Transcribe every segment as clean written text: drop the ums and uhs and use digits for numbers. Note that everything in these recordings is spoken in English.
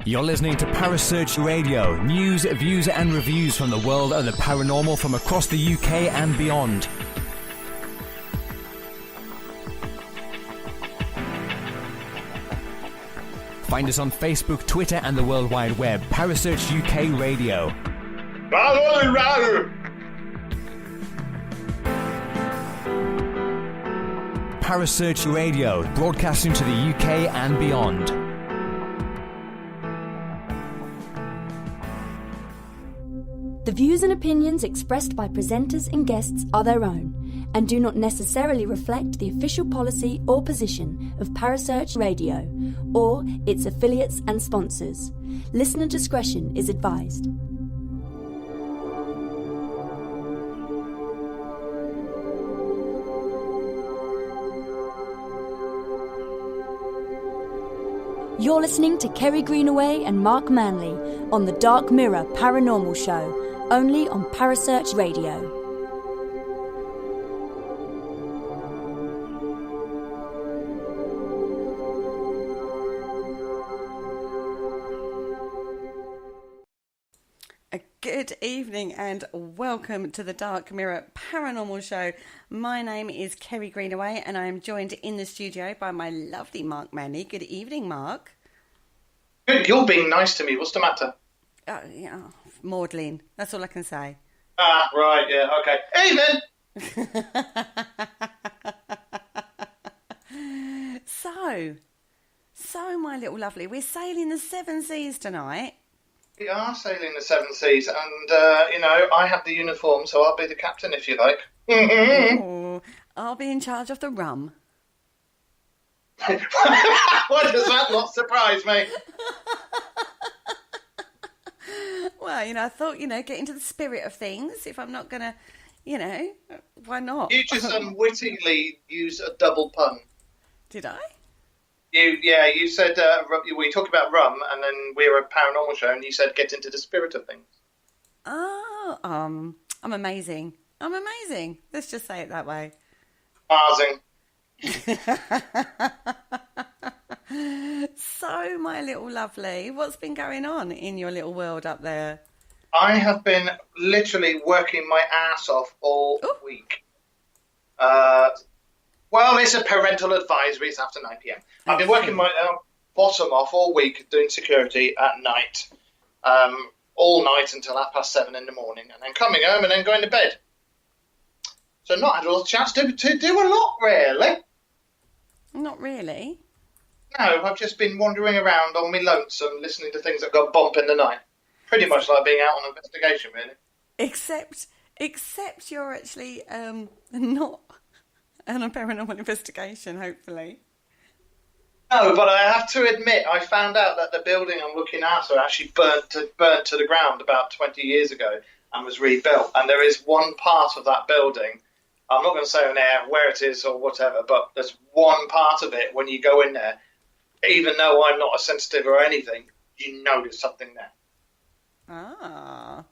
You're listening to Parasearch Radio, news, views and reviews from the world of the paranormal from across the UK and beyond. Find us on Facebook, Twitter and the World Wide Web. Parasearch UK Radio. Parasearch Radio, broadcasting to the UK and beyond. The views and opinions expressed by presenters and guests are their own and do not necessarily reflect the official policy or position of Parasearch Radio or its affiliates and sponsors. Listener discretion is advised. You're listening to Kerry Greenaway and Mark Manley on the Dark Mirror Paranormal Show, only on Parasearch Radio. Good evening and welcome to the Dark Mirror Paranormal Show. My name is Kerry Greenaway and I am joined in the studio by my lovely Mark Manley. Good evening, Mark. Good, you're being nice to me. What's the matter? Yeah, maudlin. That's all I can say. Ah, right, yeah, okay. Evening! So, my little lovely, we're sailing the seven seas tonight. We are sailing the seven seas, and, I have the uniform, so I'll be the captain if you like. Oh, I'll be in charge of the rum. Why does that not surprise me? Well, I thought, get into the spirit of things. If I'm not going to, why not? You just unwittingly used a double pun. Did I? You said, we talked about rum, and then we're a paranormal show, and you said get into the spirit of things. Oh, I'm amazing. Let's just say it that way. Amazing. So, my little lovely, what's been going on in your little world up there? I have been literally working my ass off all week. Well, it's a parental advisory. It's after 9 p.m. I've been working my bottom off all week doing security at night, all night until 7:30 in the morning, and then coming home and then going to bed. So not had a lot of chance to do a lot, really. Not really? No, I've just been wandering around on my lonesome, listening to things that got bump in the night. Pretty much like being out on investigation, really. Except you're actually not on a paranormal investigation, hopefully. No, but I have to admit, I found out that the building I'm looking after actually burnt to the ground about 20 years ago and was rebuilt. And there is one part of that building, I'm not going to say on air where it is or whatever, but there's one part of it when you go in there, even though I'm not a sensitive or anything, you know there's something there. Ah.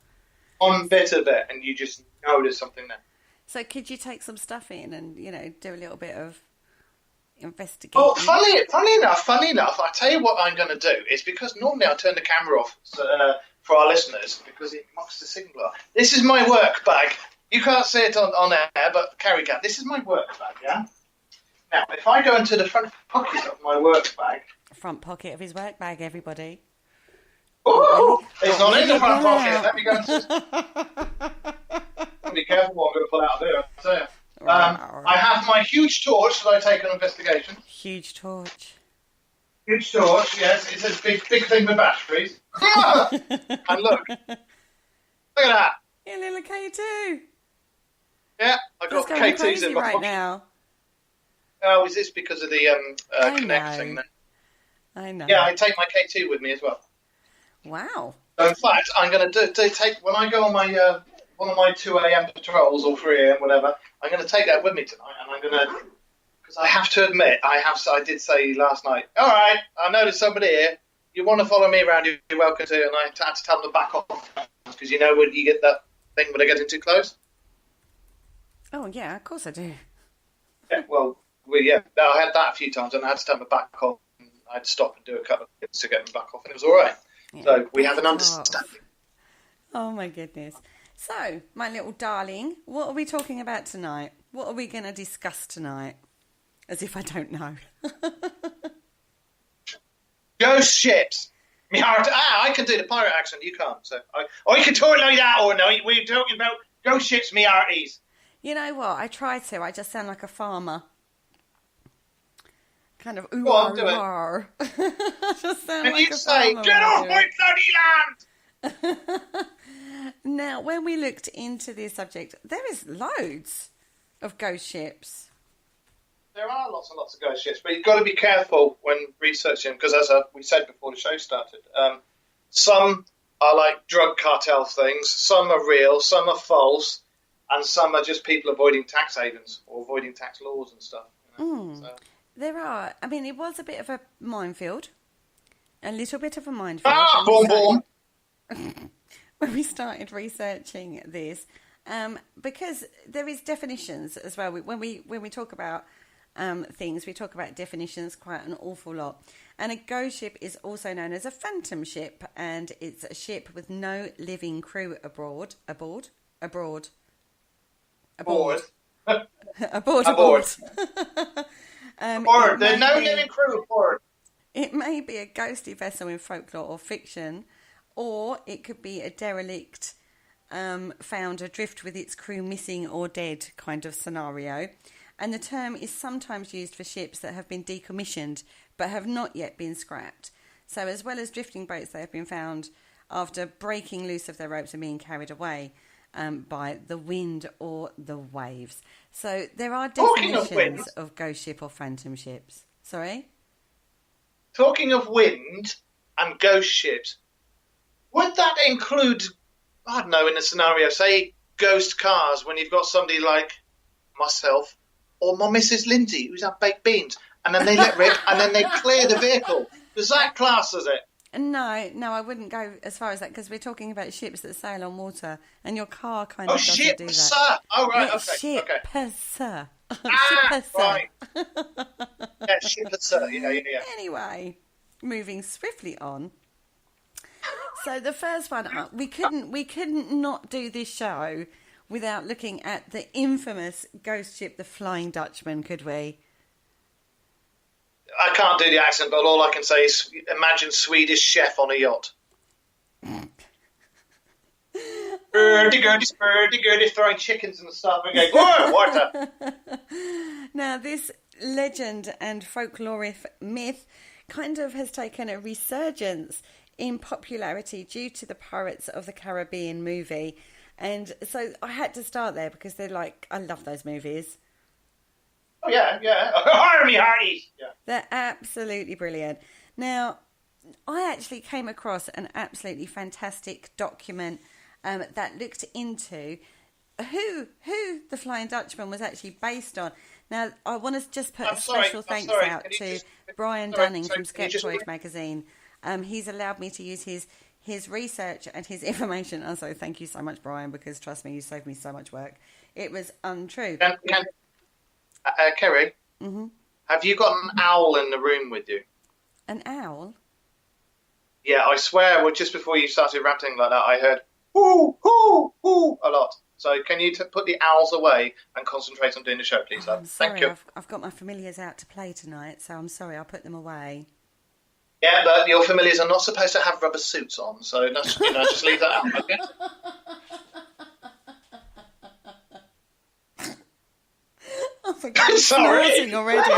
One bit of it, and you just know there's something there. So could you take some stuff in and, do a little bit of investigating? Oh, funny enough, I tell you what I'm going to do. It's because normally I turn the camera off for our listeners because it mocks the signal. This is my work bag. You can't see it on air, but Kerry can. This is my work bag, yeah? Now, if I go into the front pocket of my work bag... Front pocket of his work bag, everybody. Oh, it's not in the front pocket. Let me go and... Be careful what I'm going to pull out there. I have my huge torch that I take on investigation. Huge torch, yes. It's a big thing with batteries. And look at that. Yeah, little K2. Yeah, I got K2s in my right pocket now. Oh, is this because of the Connect thing then? I know. Yeah, I take my K2 with me as well. Wow. So in fact, I'm going to take when I go on my one of my 2 a.m. patrols or 3 a.m. whatever. I'm going to take that with me tonight, and I'm going to, because I have to admit, I did say last night, all right, I know there's somebody here. You want to follow me around, you're welcome to, and I had to tell them to back off, because when you get that thing when they're getting too close? Oh, yeah, of course I do. Yeah, well, I had that a few times, and I had to turn my back off, and I had to stop and do a couple of things to get them back off, and it was all right. Yeah, so we have an understanding. Oh, my goodness. So, my little darling, what are we talking about tonight? What are we going to discuss tonight? As if I don't know. Ghost ships. My heart. I can do the pirate accent. You can't. So I can talk like that. Or no, we're talking about ghost ships. Me hearties. You know what? I try to. I just sound like a farmer. Kind of ooh Go on, do it. I just sound And like you'd a say, farmer. "Get off when I my do it." bloody land!" Now, when we looked into this subject, there is loads of ghost ships. There are lots and lots of ghost ships, but you've got to be careful when researching because, as we said before the show started, some are like drug cartel things, some are real, some are false, and some are just people avoiding tax havens or avoiding tax laws and stuff. So. There are. I mean, it was a bit of a minefield. A little bit of a minefield. Boom, boom. When we started researching this, because there is definitions as well. When we talk about things, we talk about definitions quite an awful lot. And a ghost ship is also known as a phantom ship, and it's a ship with no living crew aboard. Aboard. Aboard. There's no living crew aboard. It may be a ghostly vessel in folklore or fiction, or it could be a derelict found adrift with its crew missing or dead kind of scenario. And the term is sometimes used for ships that have been decommissioned but have not yet been scrapped. So as well as drifting boats, they have been found after breaking loose of their ropes and being carried away by the wind or the waves. So there are definitions of ghost ship or phantom ships. Sorry? Talking of wind and ghost ships, would that include, I don't know, in a scenario, say ghost cars when you've got somebody like myself or my Mrs. Lindsay who's had baked beans and then they let rip and then they clear the vehicle? Does that class as it? No, I wouldn't go as far as that because we're talking about ships that sail on water and your car kind of doesn't do that. Sir. Oh, right, Ship, okay. sir. Right. Yeah, ship, sir. Yeah. Anyway, moving swiftly on. So the first one up, we couldn't not do this show without looking at the infamous ghost ship, the Flying Dutchman, could we? I can't do the accent, but all I can say is imagine Swedish chef on a yacht. Birdie, throwing chickens and stuff and going, whoa, water. Now, this legend and folkloric myth kind of has taken a resurgence in popularity due to the Pirates of the Caribbean movie. And so I had to start there because they're like, I love those movies. Oh, yeah. Army Hardies. Yeah. They're absolutely brilliant. Now, I actually came across an absolutely fantastic document that looked into who the Flying Dutchman was actually based on. Now, I want to just put special thanks out to Brian Dunning from Skeptoid magazine. He's allowed me to use his research and his information. And so thank you so much, Brian, because trust me, you saved me so much work. It was untrue. Kerry, have you got an owl in the room with you? An owl? Yeah, I swear, just before you started ranting like that, I heard, hoo, hoo, hoo, a lot. So can you put the owls away and concentrate on doing the show, please? I'm sorry, thank you. I've got my familiars out to play tonight, so I'm sorry, I'll put them away. Yeah, but your familiars are not supposed to have rubber suits on, so that's, just leave that out, okay? Oh my God, I'm snorting already.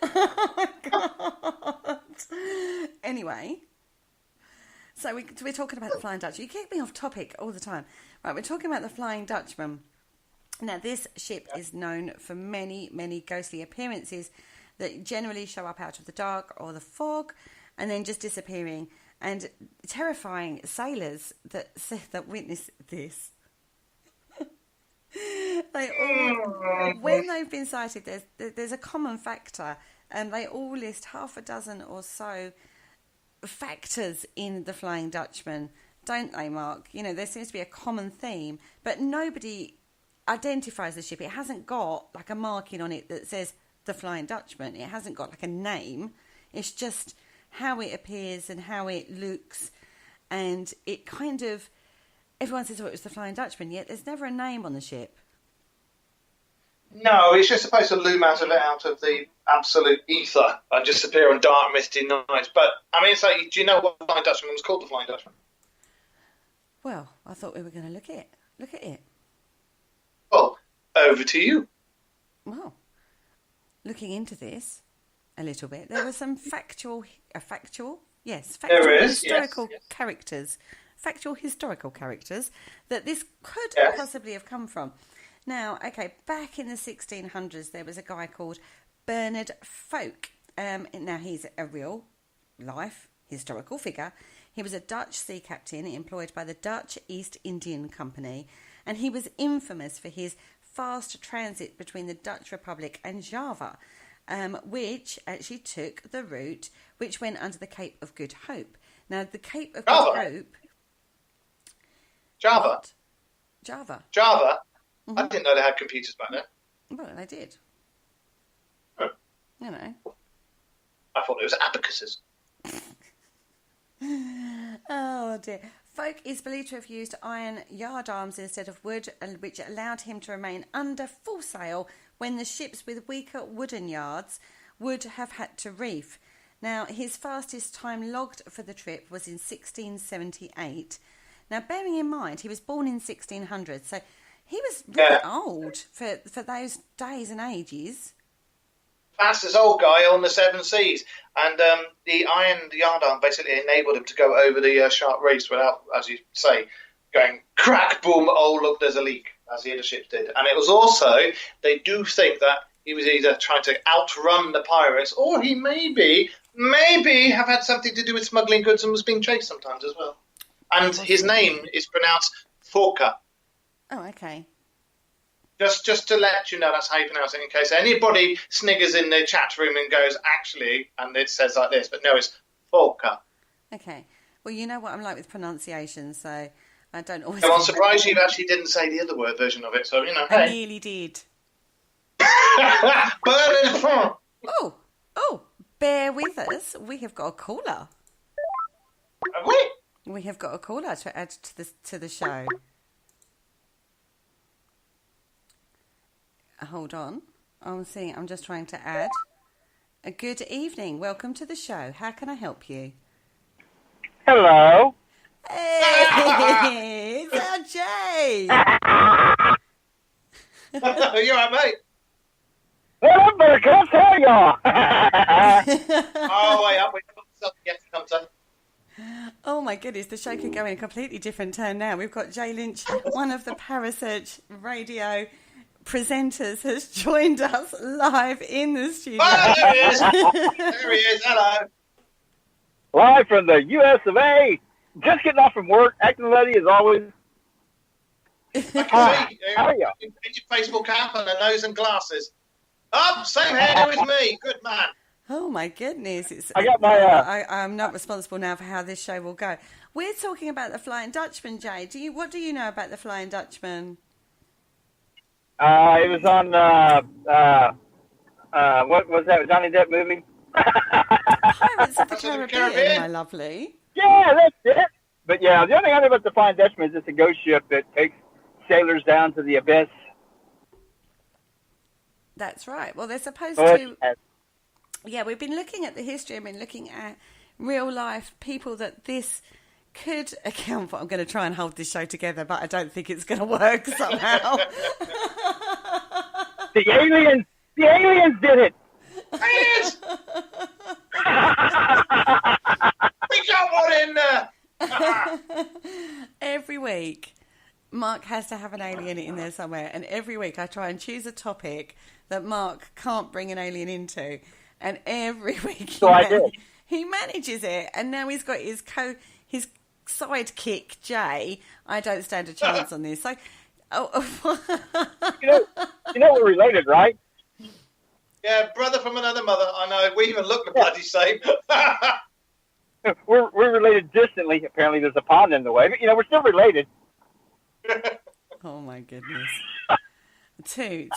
Oh my God. Anyway, so we're talking about the Flying Dutchman. You keep me off topic all the time. Right, we're talking about the Flying Dutchman. Now, this ship is known for many, many ghostly appearances that generally show up out of the dark or the fog and then just disappearing, and terrifying sailors that witness this. When they've been sighted, there's a common factor, and they all list half a dozen or so factors in the Flying Dutchman don't they, Mark? You know, there seems to be a common theme, but nobody identifies the ship. It hasn't got like a marking on it that says the Flying Dutchman. It hasn't got like a name. It's just how it appears and how it looks, and it kind of, everyone says, oh, it was the Flying Dutchman, yet there's never a name on the ship. No, it's just supposed to loom out of the absolute ether and just appear on dark, misty nights. But, I mean, it's like, do you know what the Flying Dutchman was called, the Flying Dutchman? Well, I thought we were going to look at it. Well, over to you. Well, looking into this a little bit, there were some factual historical characters that this could possibly have come from. Now, okay, back in the 1600s, there was a guy called Bernard Folk. Now, he's a real-life historical figure. He was a Dutch sea captain employed by the Dutch East Indian Company, and he was infamous for his fast transit between the Dutch Republic and Java, which actually took the route which went under the Cape of Good Hope. Now, the Cape of Good Hope... Java? What? Java. Mm-hmm. I didn't know they had computers back then. Well, they did. Oh. You know. I thought it was abacuses. Oh, dear. Folk is believed to have used iron yardarms instead of wood, which allowed him to remain under full sail when the ships with weaker wooden yards would have had to reef. Now, his fastest time logged for the trip was in 1678. Now, bearing in mind, he was born in 1600, so he was really old for those days and ages. Fastest old guy on the seven seas. And the iron yardarm basically enabled him to go over the sharp reefs without, as you say, going crack, boom, oh, look, there's a leak, as the other ships did. And it was also, they do think that he was either trying to outrun the pirates, or he maybe have had something to do with smuggling goods and was being chased sometimes as well. And his name is pronounced Forca. Oh, okay. Just to let you know, that's how you pronounce it, in case anybody sniggers in the chat room and goes, actually, and it says like this, but no, it's Forca. Okay. Well, you know what I'm like with pronunciation, so I don't always... So I'm surprised you actually didn't say the other word version of it, so, you know, I nearly did. Oh, bear with us. We have got a caller. Have we? We have got a caller to add to the show. Hold on. I'm just trying to add. A good evening. Welcome to the show. How can I help you? Hello. Hey, it's our Jay. You all right, mate? Well, I better come tell y'all. Oh, wait up. Yes, come to. Oh my goodness, the show could go in a completely different turn now. We've got Jay Lynch, one of the Parasearch radio presenters, has joined us live in the studio. Oh, there he is. There he is. Hello. Live from the US of A. Just getting off from work, acting ready as always. I can see How are you? in your baseball cap and a nose and glasses. Oh, same hair as me. Good man. Oh my goodness! I got my. I'm not responsible now for how this show will go. We're talking about the Flying Dutchman, Jay. What do you know about the Flying Dutchman? It was on. What was that? Johnny Depp movie? Pirates of the Caribbean, my lovely. Yeah, that's it. But yeah, the only thing I know about the Flying Dutchman is it's a ghost ship that takes sailors down to the abyss. That's right. Well, they're supposed to. Yeah, we've been looking at the history. I've been looking at real life people that this could account for. I'm going to try and hold this show together, but I don't think it's going to work somehow. The aliens did it. Aliens! We got one in there. Every week, Mark has to have an alien in there somewhere, and every week I try and choose a topic that Mark can't bring an alien into. And every week he manages it, and now he's got his sidekick Jay. I don't stand a chance on this. So, you know we're related, right? Yeah, brother from another mother. I know. We even look the bloody same. we're related distantly. Apparently, there's a pond in the way, but we're still related. Oh my goodness. Two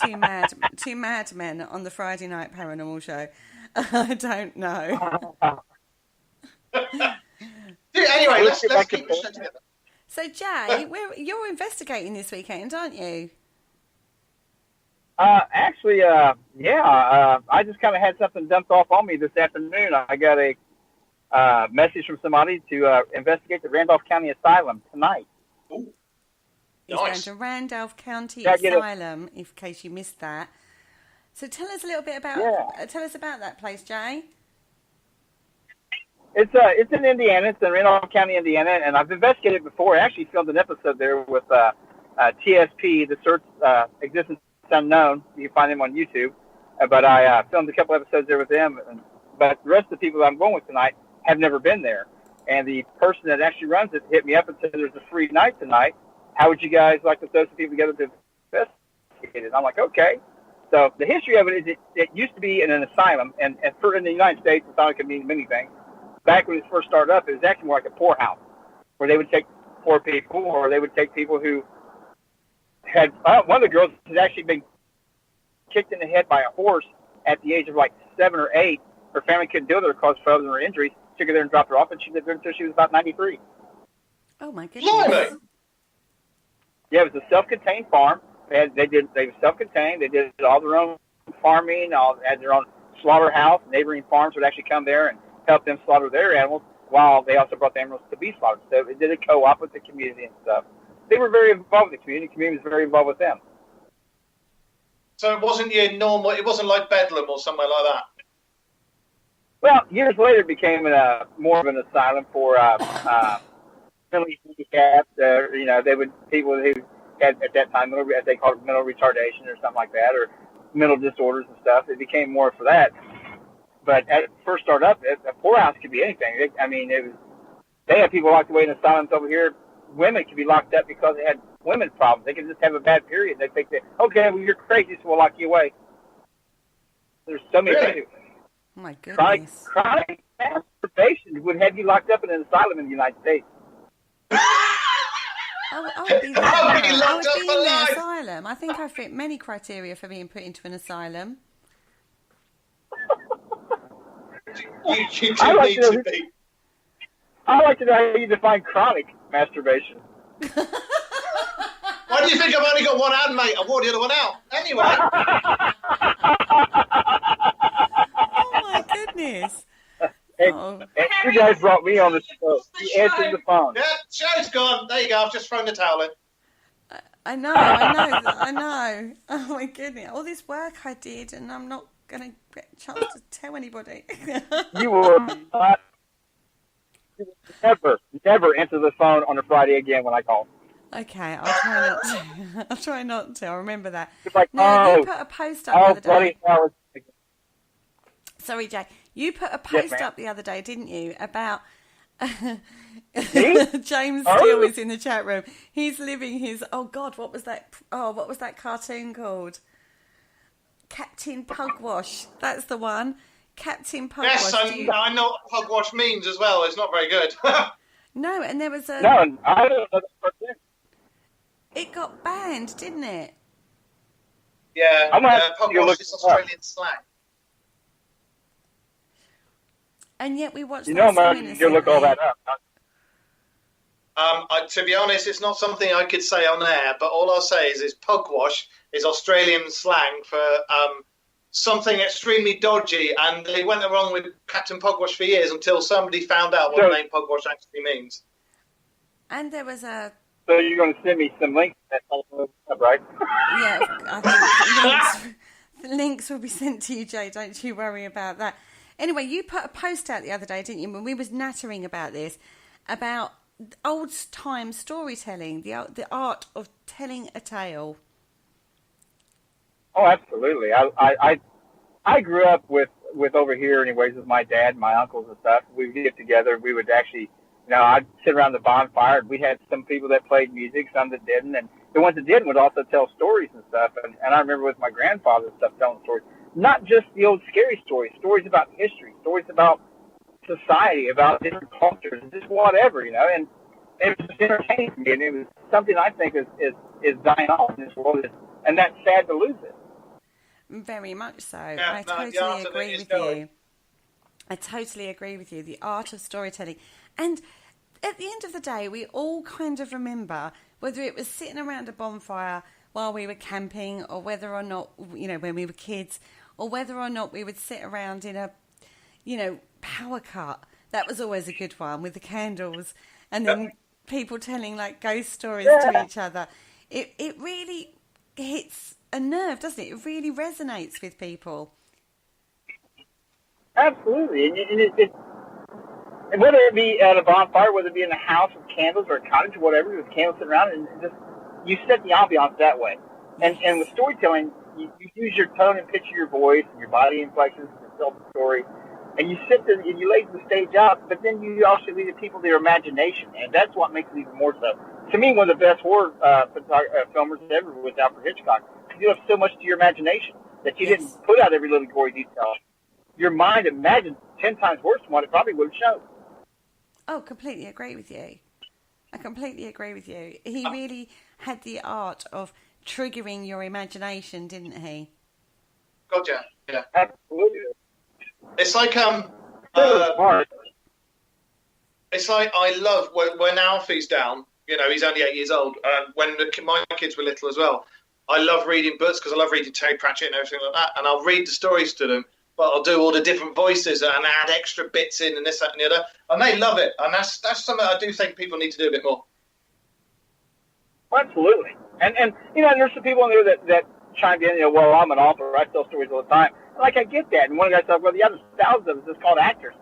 madmen on the Friday night paranormal show. I don't know. Anyway, let's keep the show together. So Jay, you're investigating this weekend, aren't you? Actually, yeah. I just kind of had something dumped off on me this afternoon. I got a message from somebody to investigate the Randolph County Asylum tonight. Ooh. He's Nice. going to Randolph County Asylum, in case you missed that. So tell us a little bit about tell us about that place, Jay. It's in Indiana. It's in Randolph County, Indiana, and I've investigated before. I actually filmed an episode there with TSP, the Search Existence Unknown. You can find them on YouTube. But I filmed a couple episodes there with them. But the rest of the people that I'm going with tonight have never been there. And the person that actually runs it hit me up and said, "There's a free night tonight. How would you guys like to throw some people together to investigate it?" I'm like, okay. So the history of it is it used to be in an asylum, and in the United States, asylum can mean many things. Back when it first started up, it was actually more like a poorhouse, where they would take poor people, or they would take people who had, one of the girls had actually been kicked in the head by a horse at the age of like 7 or 8. Her family couldn't deal with her because of her injuries. Took her there and dropped her off, and she lived there until she was about 93. Oh my goodness. Blimey. Yeah, it was a self-contained farm. They were self-contained. They did all their own farming. Had their own slaughterhouse. Neighboring farms would actually come there and help them slaughter their animals, while they also brought the animals to be slaughtered. So it did a co-op with the community and stuff. They were very involved with the community. The community was very involved with them. So it wasn't your normal. It wasn't like Bedlam or somewhere like that. Well, years later, it became more of an asylum for mentally handicapped. They would people who had at that time as they called it mental retardation or something like that, or mental disorders and stuff. It became more for that. But at first start up, a poorhouse could be anything. They had people locked away in asylums over here. Women could be locked up because they had women problems. They could just have a bad period. They think that, okay, well, you're crazy, so we'll lock you away. There's so many things. Oh my goodness. Chronic masturbation would have you locked up in an asylum in the United States. I would be there. I would be I locked would up be in for the life. asylum. I think I fit many criteria for being put into an asylum. You do I like need to to know- be. I'd like to know how you define chronic masturbation. Why do you think I've only got one hand, mate? I wore the other one out. Anyway. Oh my goodness. And you guys brought me on the show. You answered the phone. Yeah, show's gone. There you go. I've just thrown the towel in. I know. Oh my goodness. All this work I did, and I'm not going to get a chance to tell anybody. You will not, never answer the phone on a Friday again when I call. Okay, I'll try not to. I'll try not to. I'll remember that. It's like, Now, you put a post up the other day. bloody hell. Sorry, Jay. You put a post ma'am. up the other day, didn't you, about Me? James Oh. Steele is in the chat room. He's living his. Oh God, what was that? Oh, what was that cartoon called? Captain Pugwash. That's the one. Captain Pugwash. Yes, I know what pugwash means as well. It's not very good. No, and there was a. No, I don't know. It got banned, didn't it? Yeah, I'm gonna have to go pugwash look is it up. Australian slang. And yet we watched. You that know, so man, you look all that up. To be honest, it's not something I could say on air, but all I'll say is pugwash is Australian slang for something extremely dodgy, and they went along with Captain Pugwash for years until somebody found out what the name Pugwash actually means. And there was a. So you're going to send me some links to that, right? Yeah, I think links will be sent to you, Jay. Don't you worry about that. Anyway, you put a post out the other day, didn't you, when we was nattering about this, about old-time storytelling, the art of telling a tale. Oh, absolutely. I grew up with over here, anyways, with my dad, and my uncles and stuff. We'd get together. We would actually, I'd sit around the bonfire. We had some people that played music, some that didn't, and the ones that didn't would also tell stories and stuff. And I remember with my grandfather and stuff telling stories, not just the old scary stories about history, stories about society, about different cultures, just whatever, and it was entertaining to me, and it was something I think is dying off in this world, and that's sad to lose it. Very much so. Yeah, I totally agree with you. I totally agree with you. The art of storytelling. And at the end of the day, we all kind of remember, whether it was sitting around a bonfire while we were camping, or whether or not, when we were kids, or whether or not we would sit around in a, power cut. That was always a good one, with the candles, and then people telling like ghost stories to each other. It really hits a nerve, doesn't it? It really resonates with people. Absolutely, and whether it be at a bonfire, whether it be in a house with candles or a cottage or whatever, with candles sitting around, and just you set the ambiance that way. And with storytelling, you use your tone and pitch of your voice and your body inflections to tell the story. And you sit there and you lay the stage out, but then you also leave the people their imagination, and that's what makes it even more so. To me, one of the best horror filmers ever was Alfred Hitchcock. You have so much to your imagination that you didn't put out every little gory detail. Your mind imagined 10 times worse than what it probably would have shown. Oh, completely agree with you. I completely agree with you. He really had the art of triggering your imagination, didn't he? Gotcha. Yeah. Absolutely. It's like it's like I love when Alfie's down. He's only 8 years old. When my kids were little as well, I love reading books because I love reading Terry Pratchett and everything like that. And I'll read the stories to them, but I'll do all the different voices and add extra bits in and this, that, and the other. And they love it. And that's something I do think people need to do a bit more. Absolutely. And there's some people in there that chimed in, well, I'm an author. I tell stories all the time. Like, I get that. And one guy said, well, the other thousands of us is called actors.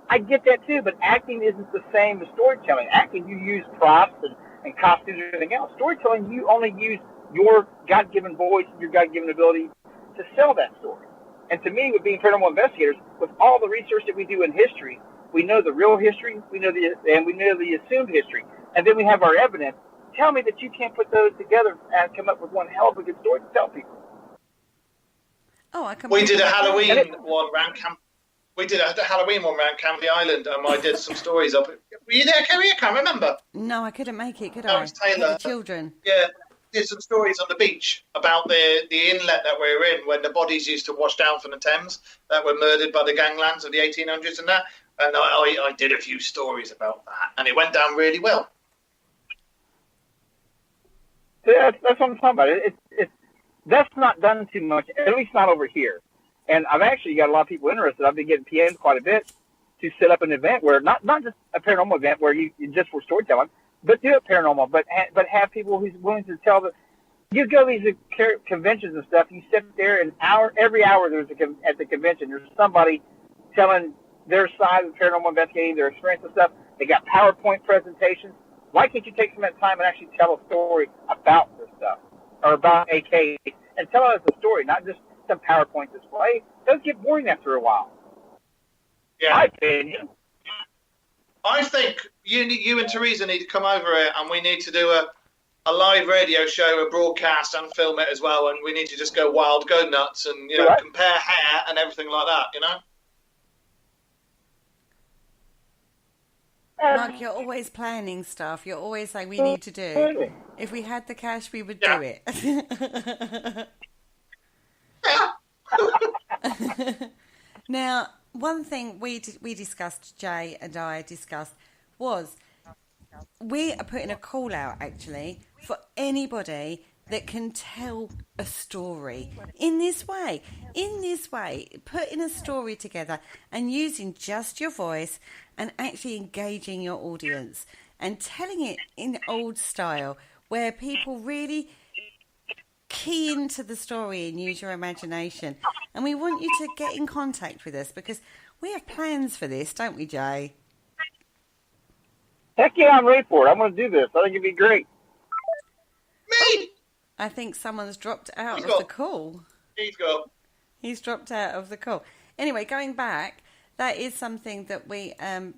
I get that too, but acting isn't the same as storytelling. Acting, you use props and costumes and everything else. Storytelling, you only use your God-given voice and your God-given ability to sell that story. And to me, with being paranormal investigators, with all the research that we do in history, we know the real history, we know the assumed history, and then we have our evidence. Tell me that you can't put those together and come up with one hell of a good story to tell people. Oh, we did a Halloween one around Camp. We did a Halloween one around Canvey Island, and I did some stories up. Were you there, Kerry? I can't remember. No, I couldn't make it, could I? I? Was Taylor. The children. Yeah, did some stories on the beach about the inlet that we were in when the bodies used to wash down from the Thames that were murdered by the ganglands of the 1800s and that. And I did a few stories about that, and it went down really well. Yeah, that's what I'm talking about. That's not done too much, at least not over here. And I've actually got a lot of people interested. I've been getting PMs quite a bit to set up an event where not just a paranormal event where you just for storytelling, but do it paranormal, but have people who's willing to tell the. You go to these conventions and stuff. You sit there every hour at the convention. There's somebody telling their side of paranormal investigating, their experience and stuff. They got PowerPoint presentations. Why can't you take some of that time and actually tell a story about this stuff or about a case and tell us a story, not just some PowerPoint display? It does get boring after a while. Yeah. My opinion. I think you and Teresa need to come over here, and we need to do a live radio show, a broadcast, and film it as well. And we need to just go wild, go nuts, and compare hair and everything like that. Mark, you're always planning stuff. You're always saying we need to do. If we had the cash, we would do it. Now, one thing we discussed, Jay and I discussed, was we are putting a call out, actually, for anybody that can tell a story in this way, putting a story together and using just your voice and actually engaging your audience and telling it in old style where people really key into the story and use your imagination. And we want you to get in contact with us because we have plans for this, don't we, Jay? Heck yeah, I'm ready for it. I'm going to do this. I think it'd be great. Me? I think someone's dropped out of the call. He's dropped out of the call. Anyway, going back, that is something that we,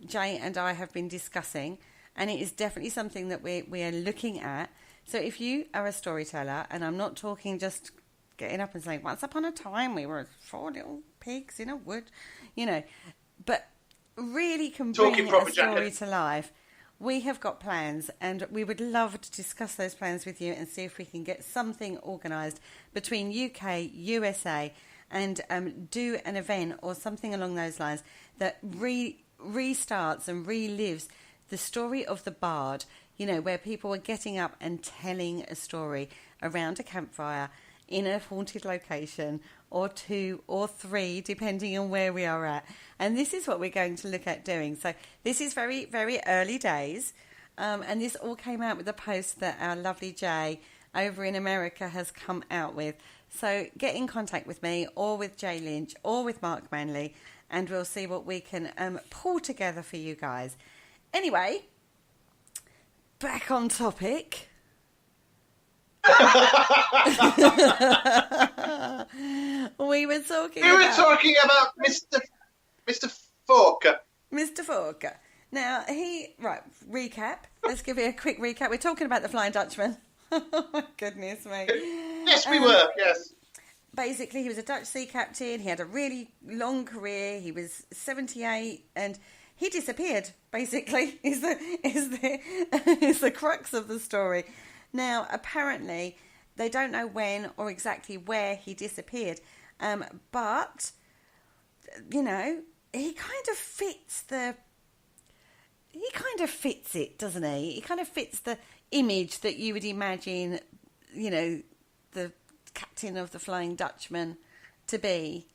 Jay and I have been discussing, and it is definitely something that we are looking at. So if you are a storyteller, and I'm not talking just getting up and saying, once upon a time we were 4 little pigs in a wood, but really can Talking bring proper a story jacket. to life, we have got plans, and we would love to discuss those plans with you and see if we can get something organised between UK, USA, and do an event or something along those lines that restarts and relives the story of the bard, you know, where people are getting up and telling a story around a campfire in a haunted location, or 2 or 3, depending on where we are at. And this is what we're going to look at doing. So this is very, very early days. And this all came out with a post that our lovely Jay over in America has come out with. So get in contact with me, or with Jay Lynch, or with Mark Manley, and we'll see what we can pull together for you guys. Anyway, back on topic. We were talking about Mr. Forker. Mr. Forker. Now, recap. Let's give you a quick recap. We're talking about the Flying Dutchman. Oh, my goodness me. Yes, we were, yes. Basically, he was a Dutch sea captain. He had a really long career. He was 78, and he disappeared, basically, is the crux of the story. Now, apparently, they don't know when or exactly where he disappeared. But, you know, he kind of fits it, doesn't he? He kind of fits the image that you would imagine, you know, the captain of the Flying Dutchman to be.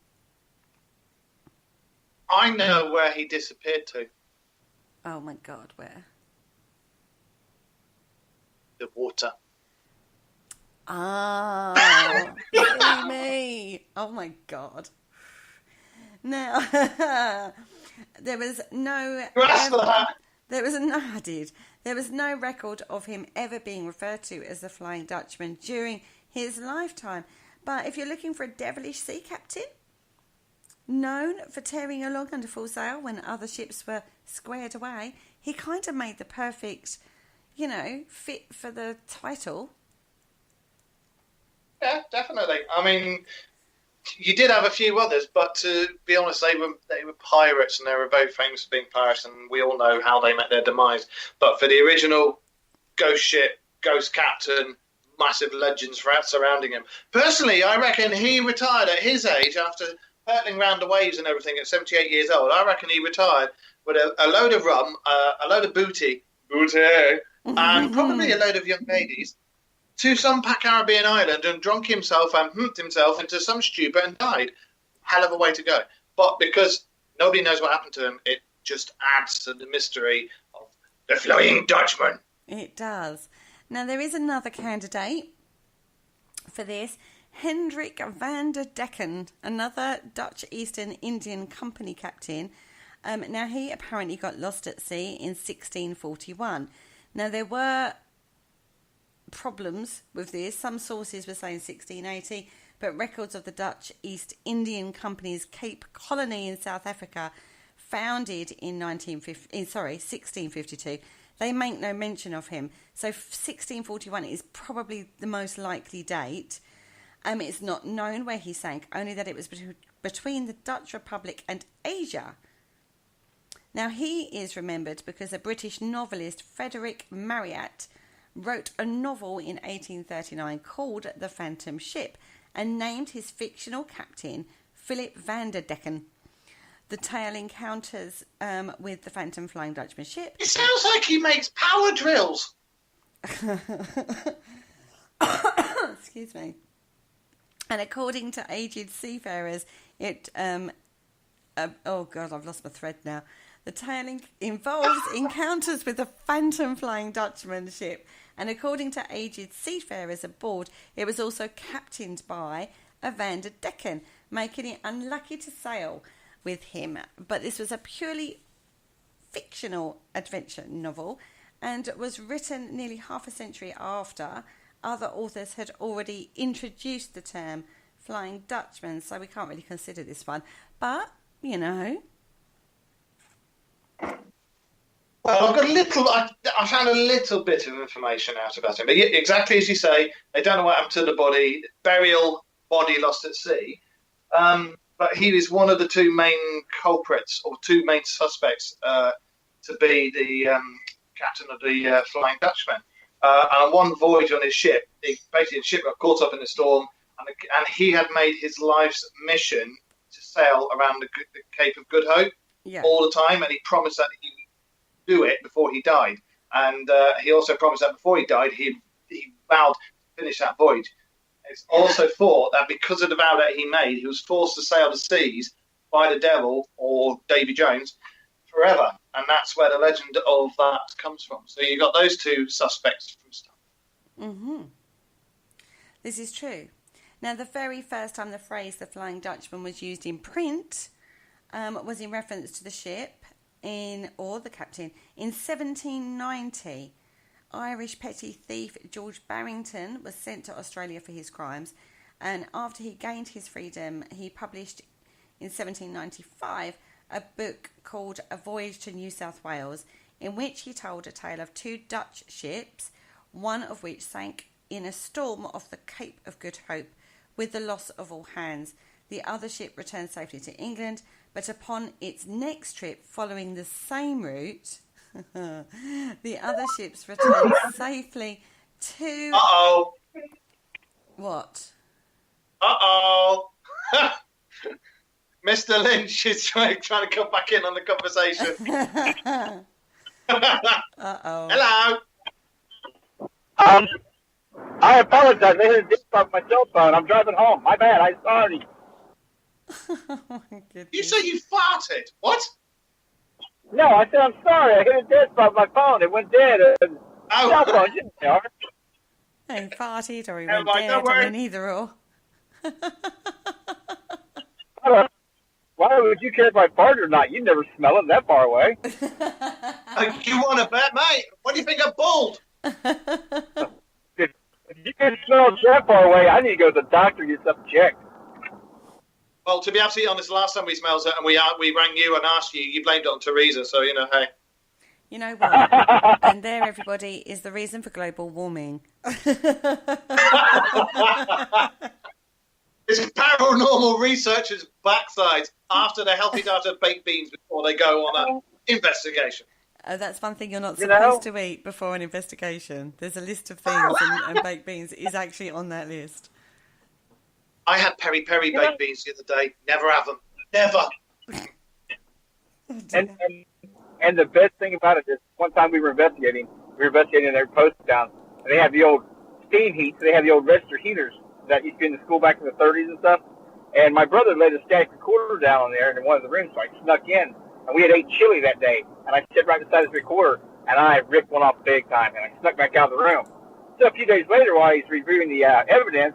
I know where he disappeared to. Oh, my God, where? The water. Ah, silly me. Oh, my God. Now, there was no... You asked for that. I did. There was no record of him ever being referred to as the Flying Dutchman during his lifetime. But if you're looking for a devilish sea captain, known for tearing along under full sail when other ships were squared away, he kind of made the perfect, you know, fit for the title. Yeah, definitely. I mean, you did have a few others, but to be honest, they were pirates, and they were very famous for being pirates, and we all know how they met their demise. But for the original ghost ship, ghost captain, massive legends surrounding him. Personally, I reckon he retired at his age after hurtling around the waves and everything at 78 years old. I reckon he retired with a load of rum, a load of booty, and probably a load of young ladies, to some Caribbean island, and drunk himself and humped himself into some stupor and died. Hell of a way to go. But because nobody knows what happened to him, it just adds to the mystery of the Flying Dutchman. It does. Now, there is another candidate for this. Hendrik van der Decken, another Dutch East Indian Company captain. Now, he apparently got lost at sea in 1641. Now, there were problems with this. Some sources were saying 1680, but records of the Dutch East Indian Company's Cape Colony in South Africa, founded in 1652, they make no mention of him. So 1641 is probably the most likely date. It's not known where he sank, only that it was between the Dutch Republic and Asia. Now, he is remembered because a British novelist, Frederick Marryat, wrote a novel in 1839 called The Phantom Ship and named his fictional captain Philip van der Decken. The tale encounters with the Phantom Flying Dutchman ship. It sounds like he makes power drills. Excuse me. And according to aged seafarers, oh God, I've lost my thread now. The tale involves encounters with the Phantom Flying Dutchman ship. And according to aged seafarers aboard, it was also captained by a Van der Decken, making it unlucky to sail with him. But this was a purely fictional adventure novel and was written nearly half a century after other authors had already introduced the term Flying Dutchman, so we can't really consider this one. But, you know. Well, I found a little bit of information out about him. But exactly as you say, they don't know what happened to the body. Burial, body lost at sea. but he is one of the two main culprits or two main suspects to be the captain of the Flying Dutchman. And on one voyage on his ship, the ship got caught up in a storm, and he had made his life's mission to sail around the Cape of Good Hope all the time, and he promised that he would do it before he died. And he also promised that before he died, he vowed to finish that voyage. It's also thought that because of the vow that he made, he was forced to sail the seas by the devil or Davy Jones forever. And that's where the legend of that comes from. So you got those two suspects from stuff. Mm-hmm. This is true. Now, the very first time the phrase "the Flying Dutchman" was used in print was in reference to the ship or the captain in 1790. Irish petty thief George Barrington was sent to Australia for his crimes, and after he gained his freedom, he published in 1795 a book called A Voyage to New South Wales, in which he told a tale of two Dutch ships, one of which sank in a storm off the Cape of Good Hope with the loss of all hands. The other ship returned safely to England, but upon its next trip following the same route, the other ships returned safely to... Uh-oh. What? Uh-oh. Mr. Lynch is trying to come back in on the conversation. Uh-oh. Hello. I apologize. I hit a disc off my cell phone. I'm driving home. My bad. I'm sorry. Oh, my goodness. You say you farted. What? No, I said I'm sorry. I hit a disc off my phone. It went dead. Cell phone, you know. He farted or he Never went mind, dead. don't worry. I mean, either or. Why would you care if I farted or not? You'd never smell it that far away. You want to bet, mate? What do you think of bald? If you can smell it that far away, I need to go to the doctor and get something checked. Well, to be absolutely honest, the last time we smelled it and we rang you and asked you, you blamed it on Teresa, so, hey. You know what? And there, everybody, is the reason for global warming. It's paranormal researchers' backsides after the healthy diet of baked beans before they go on an investigation. That's one thing you're not supposed to eat before an investigation. There's a list of things, and baked beans is actually on that list. I had peri-peri baked beans the other day. Never have them. Never. And the best thing about it is, one time we were investigating their post down, and they have the old steam heat, so they have the old register heaters that used to be in the school back in the 30s and stuff. And my brother laid a static recorder down on there in one of the rooms, so I snuck in, and we had ate chili that day, and I sat right beside his recorder, and I ripped one off big time, and I snuck back out of the room. So a few days later, while he's reviewing the evidence,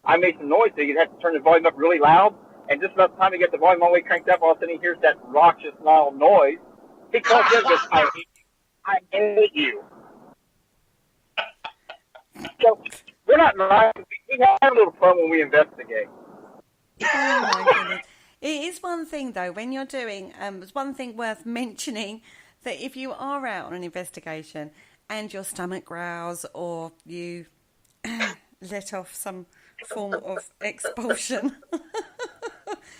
I made some noise, so you'd have to turn the volume up really loud, and just about the time he got the volume all the way cranked up, all of a sudden he hears that raucous, loud noise. He calls in and goes, I hate you. So we're not lying. We have a little fun when we investigate. Oh, my goodness. It is one thing, though, when you're doing, it's one thing worth mentioning, that if you are out on an investigation and your stomach growls or you let off some form of expulsion,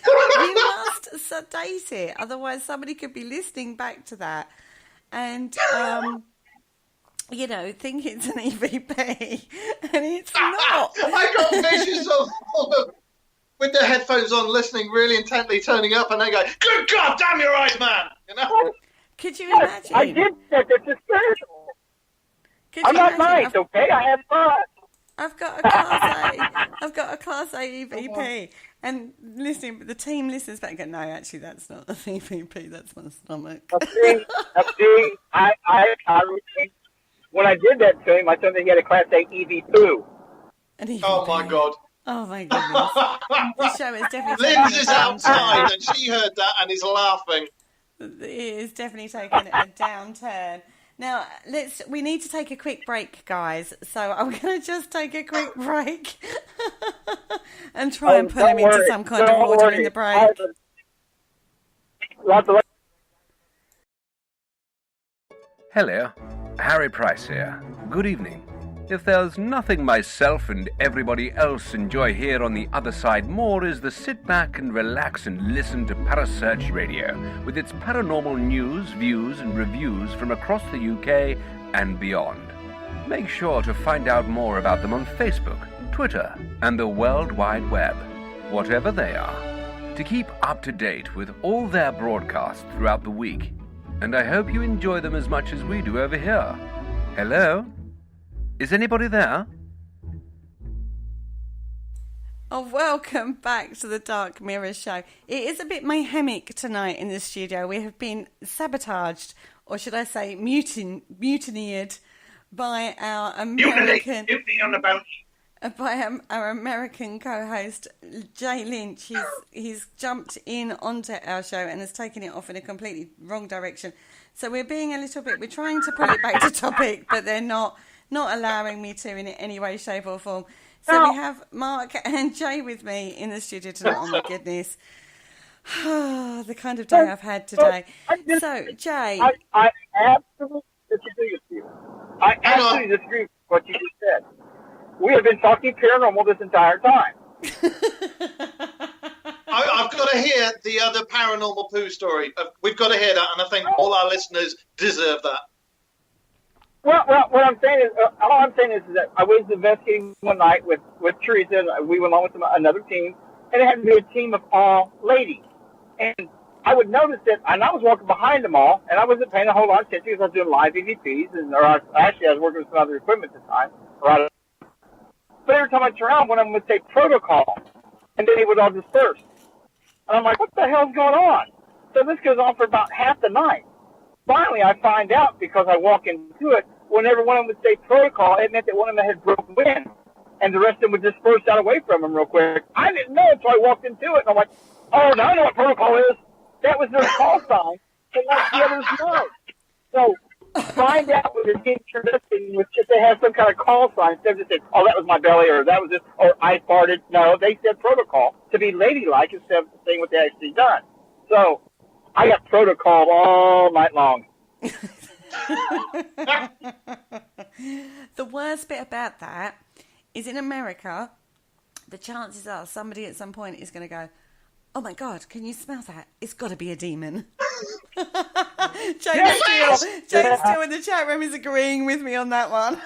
you must sedate it. Otherwise, somebody could be listening back to that and, think it's an EVP, and it's not. I got visions of with their headphones on, listening really intently, turning up, and they go, "Good God, damn your eyes, man!" Could you imagine? I did that. That's hysterical. I'm not nice, okay? I have fun. I've got a Class A. I've got a Class A EVP, and the team listens back and go, "No, actually, that's not an EVP. That's my stomach." When I did that to him, I told him he had a Class A EV poo. Oh my God! Oh my goodness! The show is definitely. Linz is outside, and she heard that and is laughing. It is definitely taking a downturn. Now, we need to take a quick break, guys. So I'm going to just take a quick break and try and put him into some kind of order in the break. Hello, Harry Price here. Good evening. If there's nothing myself and everybody else enjoy here on the other side more is the sit back and relax and listen to Parasearch Radio with its paranormal news, views and reviews from across the UK and beyond. Make sure to find out more about them on Facebook, Twitter and the World Wide Web, whatever they are, to keep up to date with all their broadcasts throughout the week. And I hope you enjoy them as much as we do over here. Hello? Is anybody there? Oh, welcome back to the Dark Mirror Show. It is a bit mayhemic tonight in the studio. We have been sabotaged, or should I say mutineered, by our American... Mutiny on the boat. By our American co-host, Jay Lynch. He's jumped in onto our show and has taken it off in a completely wrong direction. So we're being a little bit... We're trying to pull it back to topic, but they're not allowing me to in any way, shape or form. So we have Mark and Jay with me in the studio tonight. Oh, my goodness. The kind of day I've had today. So, Jay... I absolutely disagree with you. I absolutely disagree with what you just said. We have been talking paranormal this entire time. I've got to hear the other paranormal poo story. We've got to hear that, and I think all our listeners deserve that. Well, what I'm saying is, all I'm saying is that I was investigating one night with Teresa, and we went along with another team, and it had to be a team of all ladies. And I would notice that, and I was walking behind them all, and I wasn't paying a whole lot of attention because I was doing live EVPs, I was working with some other equipment at the time. But every time I turned around, one of them would say protocol, and then they would all disperse. And I'm like, what the hell's going on? So this goes on for about half the night. Finally, I find out because I walk into it, whenever one of them would say protocol, it meant that one of them had broken wind, and the rest of them would disperse out away from him real quick. I didn't know until I walked into it, and I'm like, oh, now I know what protocol is. That was their call sign, and let the others know. So find out what the team you're listening with if they have some kind of call sign instead of just saying, oh, that was my belly, or that was it, or I farted. No, they said protocol to be ladylike instead of saying what they actually done. So I got protocol all night long. The worst bit about that is in America, the chances are somebody at some point is going to go, oh my God, can you smell that? It's got to be a demon. James Steele in the chat room is agreeing with me on that one.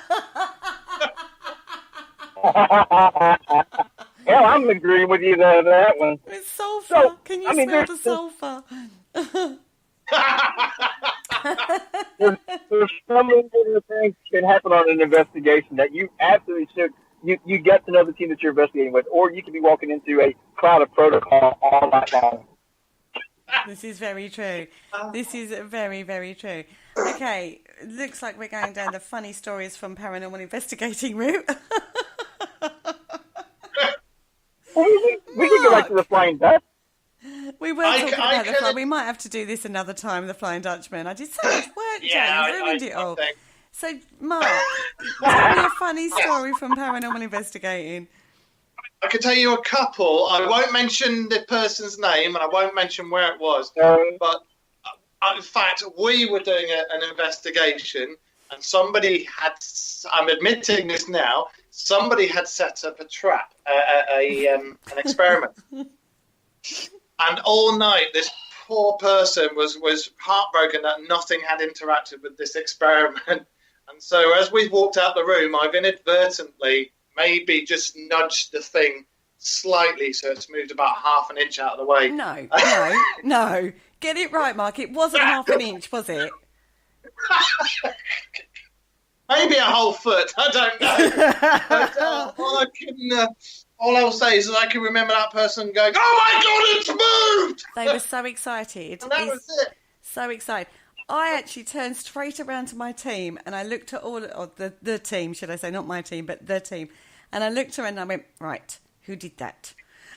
Well, I'm agreeing with you there, that one. It's sulfur. So, can you smell the sulfur? There's so many different things that can happen on an investigation that you absolutely should. You get to know the team that you're investigating with, or you could be walking into a cloud of protocol all night long. This is very true. This is very, very true. Okay, looks like we're going down the funny stories from paranormal investigating route. We can go back to the Flying Dutch. We were talking about the Flying. We might have to do this another time, the Flying Dutchman. I did so much work, Jay. You ruined it all. So, Mark, tell me a funny story from paranormal investigating. I can tell you a couple. I won't mention the person's name and I won't mention where it was. But in fact, we were doing an investigation and somebody had, I'm admitting this now, somebody had set up a trap, an experiment. And all night, this poor person was heartbroken that nothing had interacted with this experiment. And so as we walked out the room, I've inadvertently maybe just nudged the thing slightly so it's moved about half an inch out of the way. No. Get it right, Mark. It wasn't half an inch, was it? Maybe a whole foot. I don't know. But, all I will say is that I can remember that person going, oh my God, it's moved! They were so excited. And that was it. So excited. I actually turned straight around to my team and I looked at the team, should I say, not my team, but the team. And I looked around and I went, right, who did that?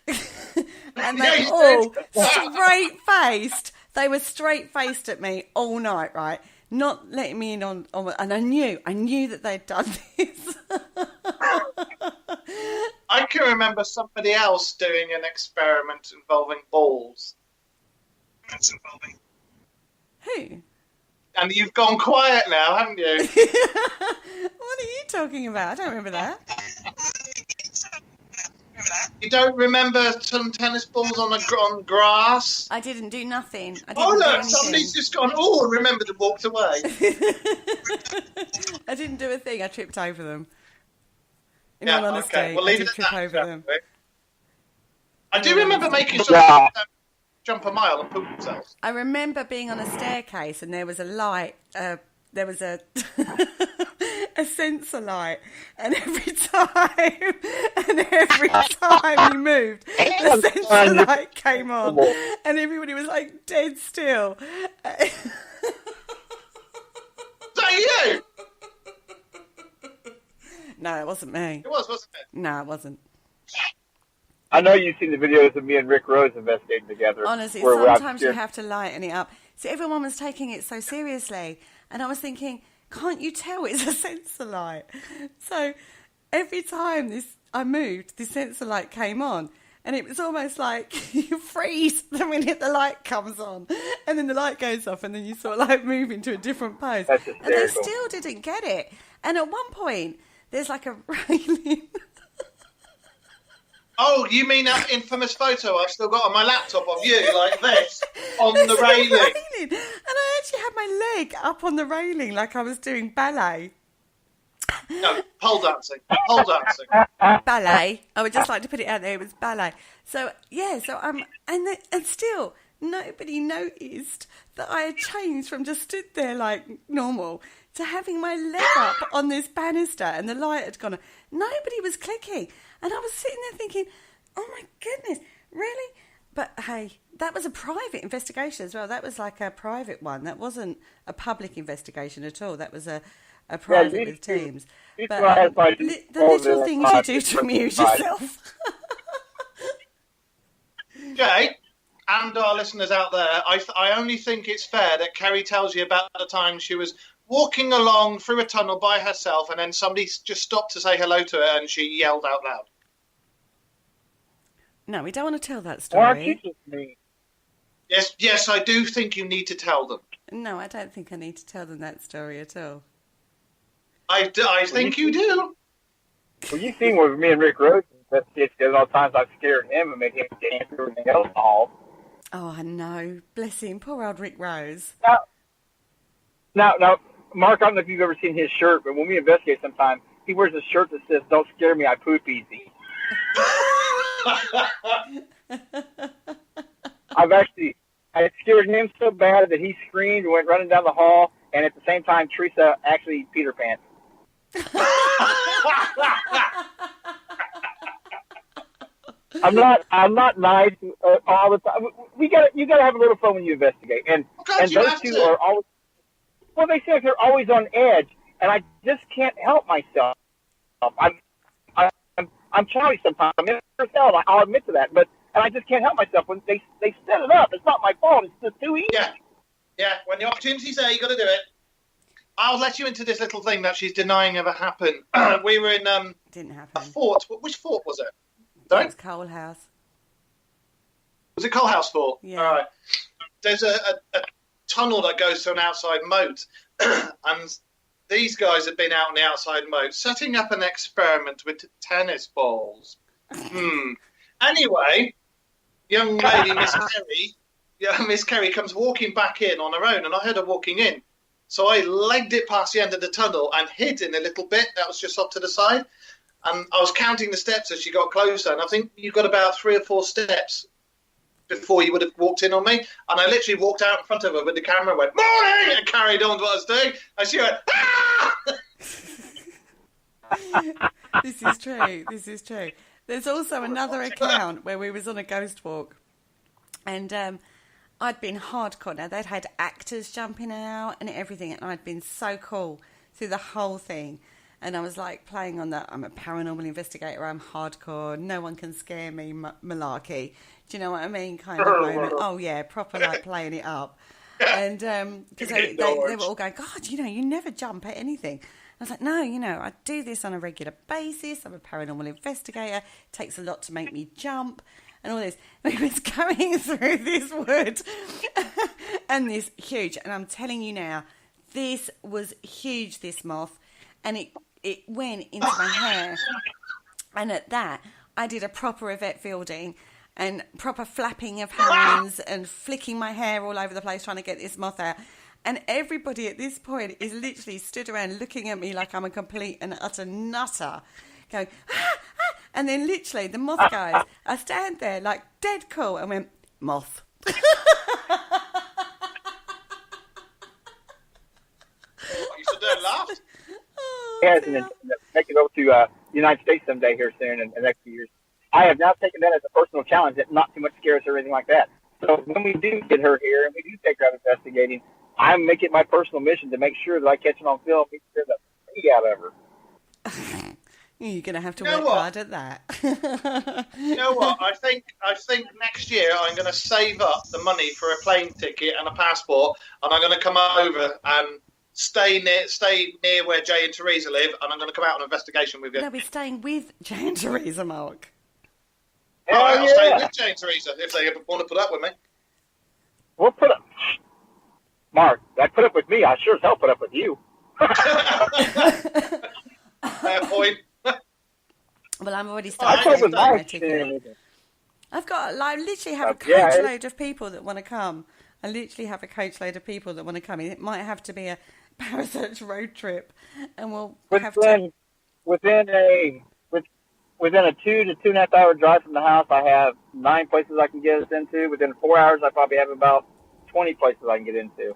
And they all straight-faced. They were straight-faced at me all night, right? Not letting me in on and I knew that they'd done this. I can remember somebody else doing an experiment involving balls. Who? And you've gone quiet now, haven't you? What are you talking about? I don't remember that. You don't remember some tennis balls on grass? I didn't do nothing. I didn't Oh, do look, anything. somebody's just gone, remembered and walked away. I didn't do a thing. I tripped over them. In Yeah, all honesty, okay. Well, I leave did it at trip that, over them. I do remember making someone jump a mile and poop themselves. I remember being on a staircase and there was a light, there was a a sensor light, and every time you moved, the sensor light came on, and everybody was like dead still. Is that you? No, it wasn't me. It was, wasn't it? No, it wasn't. I know you've seen the videos of me and Rick Rose investigating together. Honestly, where sometimes you have to lighten it up. See, everyone was taking it so seriously, and I was thinking, can't you tell it's a sensor light? So every time I moved, the sensor light came on, and it was almost like you freeze the minute the light comes on, and then the light goes off, and then you sort of like move into a different pose. That's And hysterical. they still didn't get it. And at one point, there's like a railing. Oh, you mean that infamous photo I've still got on my laptop of you, like this, on the There's a railing? And I actually had my leg up on the railing like I was doing ballet. No, pole dancing. Pole dancing. Ballet. I would just like to put it out there. It was ballet. So yeah. And still nobody noticed that I had changed from just stood there like normal to having my leg up on this banister, and the light had gone on. Nobody was clicking, and I was sitting there thinking, "Oh my goodness, really?" But hey, that was a private investigation as well. That was like a private one. That wasn't a public investigation at all. That was a private with teams. But the little things you do to amuse yourself. Okay, and our listeners out there, I only think it's fair that Kerry tells you about the time she was walking along through a tunnel by herself, and then somebody just stopped to say hello to her, and she yelled out loud. No, we don't want to tell that Why aren't story. you just me? Yes, I do think you need to tell them. No, I don't think I need to tell them that story at all. I think you do. Well, you've seen where me and Rick Rose investigate together all the times I've scared him and made him dance and everything else in the hall. Oh, I know. Bless him. Poor old Rick Rose. Now, Mark, I don't know if you've ever seen his shirt, but when we investigate sometimes, he wears a shirt that says, "Don't scare me, I poop easy." I scared him so bad that he screamed and went running down the hall, and at the same time, Teresa actually peed her pants. I'm not nice all the time. You gotta have a little fun when you investigate, and those two are always. Well, they say they're always on edge, and I just can't help myself. I'm childish sometimes. I'm myself. I'll admit to that, and I just can't help myself when they set it up. It's not my fault. It's just too easy. Yeah. When the opportunity's there, you got to do it. I'll let you into this little thing that she's denying ever happened. We were in Didn't happen. a fort. Which fort was it? It Sorry? was Coal House. Was it Coal House Fort? Yeah. All right. There's a tunnel that goes to an outside moat, and these guys have been out on the outside moat setting up an experiment with tennis balls. Anyway, young lady Miss Kerry comes walking back in on her own, and I heard her walking in. So I legged it past the end of the tunnel and hid in a little bit that was just off to the side. And I was counting the steps as she got closer, and I think you got about 3 or 4 steps before you would have walked in on me. And I literally walked out in front of her with the camera and went, "Morning!" and carried on what I was doing. And she went, "Ah!" This is true. There's also another account where we was on a ghost walk, and I'd been hardcore. Now, they'd had actors jumping out and everything, and I'd been so cool through the whole thing. And I was like playing on that, I'm a paranormal investigator, I'm hardcore, no one can scare me, malarkey. Do you know what I mean? Kind of moment. Oh, yeah, proper like playing it up. And because they were all going, "God, you never jump at anything." I was like, "No, I do this on a regular basis. I'm a paranormal investigator. It takes a lot to make me jump." And all this. We was going through this wood and this huge, and I'm telling you now, This was huge, this moth, and it went into my hair. And at that, I did a proper Yvette Fielding and proper flapping of hands and flicking my hair all over the place trying to get this moth out. And everybody at this point is literally stood around looking at me like I'm a complete and utter nutter, going, ah, ah. And then literally the moth goes. I stand there like dead cool and went, moth. You should do laugh. Yes, and then make it over to the United States someday here soon in the next few years. I have now taken that as a personal challenge that not too much scares her or anything like that. So when we do get her here and we do take her out investigating, I make it my personal mission to make sure that I catch it on film and scare the pee out of her. You're going to have to work hard at that. You know what? I think next year I'm going to save up the money for a plane ticket and a passport, and I'm going to come over and stay near where Jay and Teresa live, and I'm going to come out on an investigation with you. They'll be staying with Jay and Teresa, Mark. All right, I'll stay with Jay and Teresa if they want to put up with me. We'll put up. Mark, I put up with me. I sure as hell put up with you. Fair point. Well, I'm already starting. I literally have a coachload of people that want to come. I literally have a coachload of people that want to come. It might have to be a Parasearch road trip, and we'll have to. Within a 2 to 2.5 hour drive from the house, I have 9 places I can get us into. Within 4 hours, I probably have about 20 places I can get into.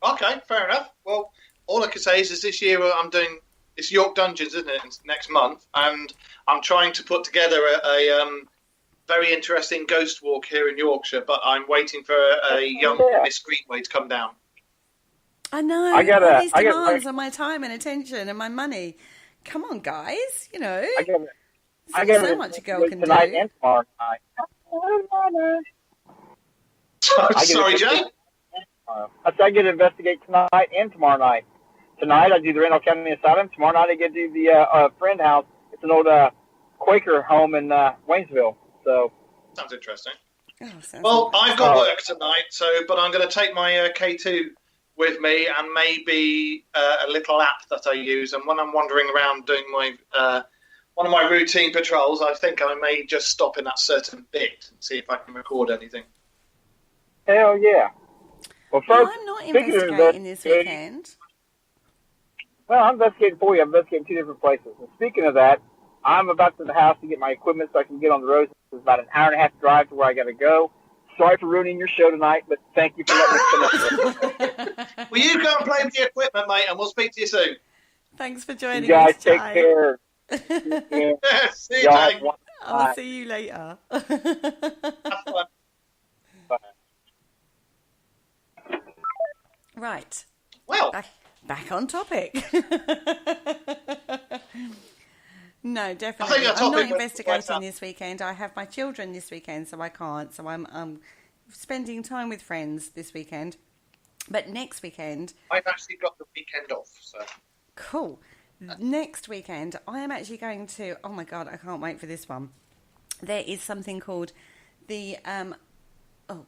Okay, fair enough. Well, all I can say is this year I'm doing. It's York Dungeons, isn't it? It's next month, and I'm trying to put together a very interesting ghost walk here in Yorkshire. But I'm waiting for a young Miss Greenaway to come down. I know. All these demands on my time and attention and my money. Come on, guys. You know, I got so much a girl can tonight do. and tomorrow night. Sorry, Jay. I get to investigate tonight and tomorrow night. Tonight I do the Randall County Asylum. Tomorrow night I get to do the friend house. It's an old Quaker home in Waynesville. So sounds interesting. Well, I've got work tonight, but I'm going to take my K2 with me and maybe a little app that I use. And when I'm wandering around doing my one of my routine patrols, I think I may just stop in that certain bit and see if I can record anything. Hell yeah! Well, folks, I'm not investigating this weekend. Well, I'm investigating for you. I'm investigating 2 different places. And speaking of that, I'm about to the house to get my equipment so I can get on the road. It's about an hour and a half drive to where I got to go. Sorry for ruining your show tonight, but thank you for letting me finish. Well, you go and play with the equipment, mate, and we'll speak to you soon. Thanks for joining us, you guys. Jay. Take care. See you, Jay. I'll see you later. Have fun. Bye. Right. Well, back on topic. No, definitely. I think I'm not investigating this weekend. I have my children this weekend, so I can't. So I'm spending time with friends this weekend. But next weekend... I've actually got the weekend off, so... Cool. Next weekend, I am actually going to... Oh, my God, I can't wait for this one. There is something called the... oh,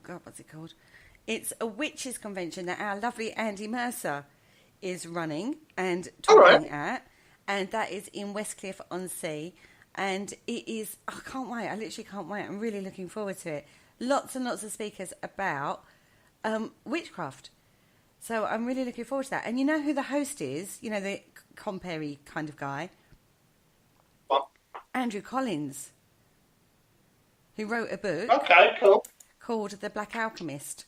God, what's it called? It's a witches' convention that our lovely Andy Mercer is running and talking at. And that is in Westcliff-on-Sea. And it is... I can't wait. I literally can't wait. I'm really looking forward to it. Lots and lots of speakers about witchcraft. So I'm really looking forward to that. And you know who the host is? You know, the compere kind of guy? What? Andrew Collins, who wrote a book called The Black Alchemist.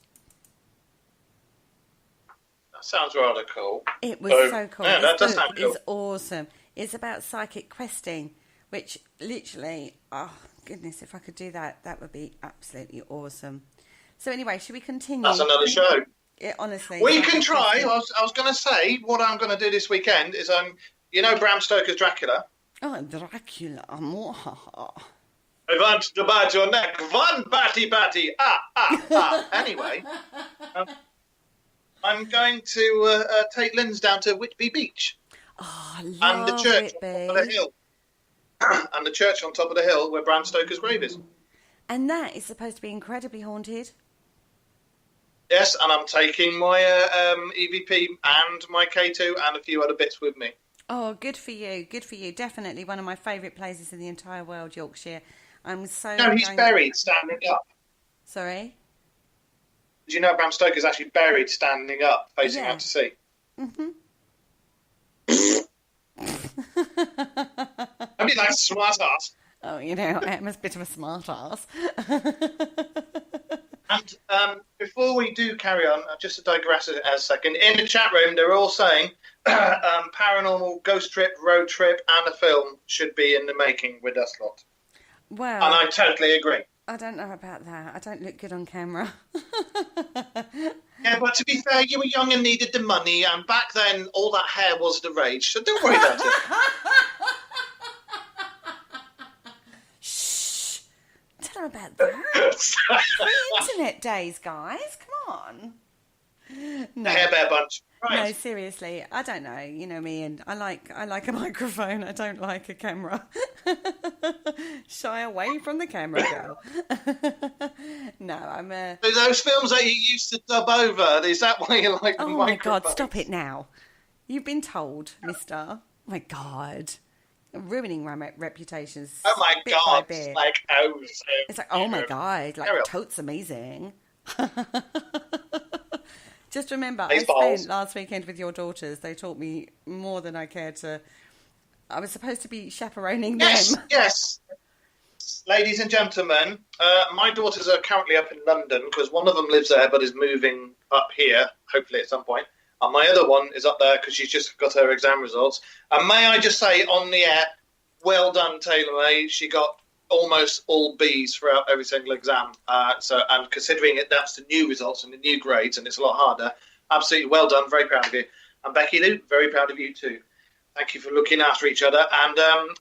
That sounds rather cool. It was so cool. Yeah, that does sound cool. It's awesome. It's about psychic questing, which literally, oh goodness, if I could do that, that would be absolutely awesome. So anyway, should we continue? That's another show. Yeah, honestly. We can try. I was going to say, what I'm going to do this weekend is, you know Bram Stoker's Dracula? Oh, Dracula. I want to bite your neck. One batty. Anyway, I'm going to take Linz down to Whitby Beach. Oh, and the church Whitby. on top of the hill. And the church on top of the hill where Bram Stoker's grave is. And that is supposed to be incredibly haunted. Yes, and I'm taking my EVP and my K2 and a few other bits with me. Oh, good for you. Good for you. Definitely one of my favourite places in the entire world, Yorkshire. I'm so... No, he's buried standing up. Sorry? Did you know Bram Stoker's actually buried standing up, facing out to sea? Mm-hmm. I mean, like smart ass. Oh, you know, I am a bit of a smart ass. And before we do carry on, just to digress a second, in the chat room, they're all saying paranormal, ghost trip, road trip, and a film should be in the making with us lot. Well, and I totally agree. I don't know about that. I don't look good on camera. Yeah, but to be fair, you were young and needed the money, and back then, all that hair was the rage, so don't worry about it. Tell her about that. Pre-internet days, guys. Come on. No. Hair Bear Bunch. Right. No, seriously, I don't know. You know me, and I like a microphone. I don't like a camera. Shy away from the camera, girl. No, I'm a... So those films that you used to dub over, is that why you like the microphone? Oh my God, stop it now. You've been told, mister. Oh my God. Ruining my reputations. Oh my bit God. by bit. Like, oh, so it's like, oh my God, like, totes amazing. Just remember, I spent last weekend with your daughters. They taught me more than I cared to. I was supposed to be chaperoning them. Yes. Ladies and gentlemen, my daughters are currently up in London because one of them lives there but is moving up here, hopefully at some point. And my other one is up there because she's just got her exam results. And may I just say on the air, well done, Taylor May. She got almost all B's throughout every single exam. And considering that's the new results and the new grades, and it's a lot harder, absolutely well done. Very proud of you. And Becky Lou, very proud of you too. Thank you for looking after each other. And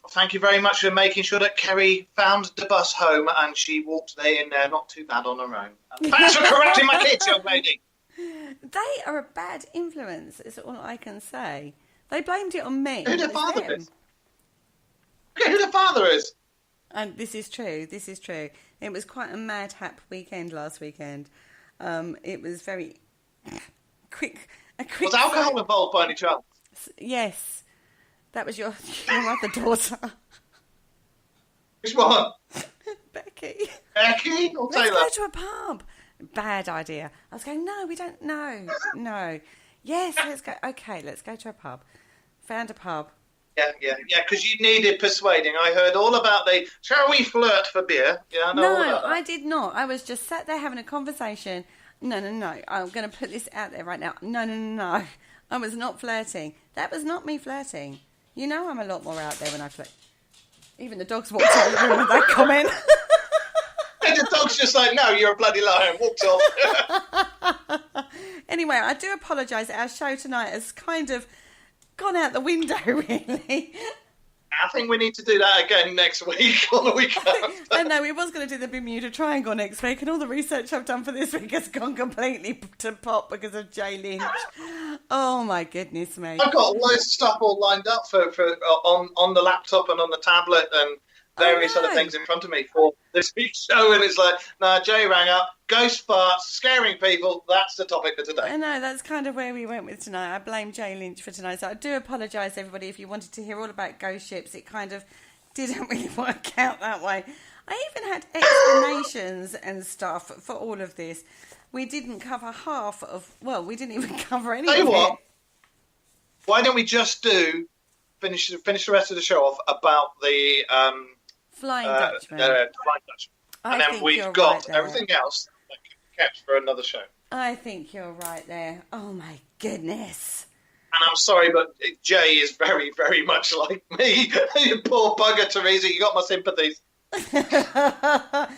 thank you very much for making sure that Kerry found the bus home and she walked there in there not too bad on her own. And thanks for correcting my kids, young lady. They are a bad influence, is all I can say. They blamed it on me. Who the father is? Okay, who the father is? And this is true. It was quite a madhap weekend last weekend. It was very quick. Was alcohol involved by any chance? Yes. That was your other daughter. Which one? Becky. Becky or Taylor? Let's go to a pub. Bad idea. I was going, no, we don't know. No. Yes, let's go. Okay, let's go to a pub. Found a pub. Yeah, because you needed persuading. I heard all about the, shall we flirt for beer? Yeah, I know all about that. I did not. I was just sat there having a conversation. No. I'm going to put this out there right now. No. I was not flirting. That was not me flirting. You know I'm a lot more out there when I flirt. Even the dogs walked out of the room with that comment. And the dog's just like, no, you're a bloody liar, and walked off. Anyway, I do apologise. Our show tonight has kind of gone out the window, really. I think we need to do that again next week or the week after. I know, we was going to do the Bermuda Triangle next week, and all the research I've done for this week has gone completely to pot because of Jay Lynch. Oh, my goodness me. I've got loads of stuff all lined up for on the laptop and on the tablet and various other things in front of me for this week's show, and it's like, no, Jay rang up, ghost farts, scaring people, that's the topic for today. I know, that's kind of where we went with tonight. I blame Jay Lynch for tonight, so I do apologise, everybody, if you wanted to hear all about ghost ships. It kind of didn't really work out that way. I even had explanations and stuff for all of this. We didn't cover half of, well, we didn't even cover any of it. Why don't we just finish the rest of the show off about the Flying Dutchman. And then we've got everything else that can be kept for another show. I think you're right there. Oh my goodness. And I'm sorry, but Jay is very, very much like me. You poor bugger, Teresa. You got my sympathies. I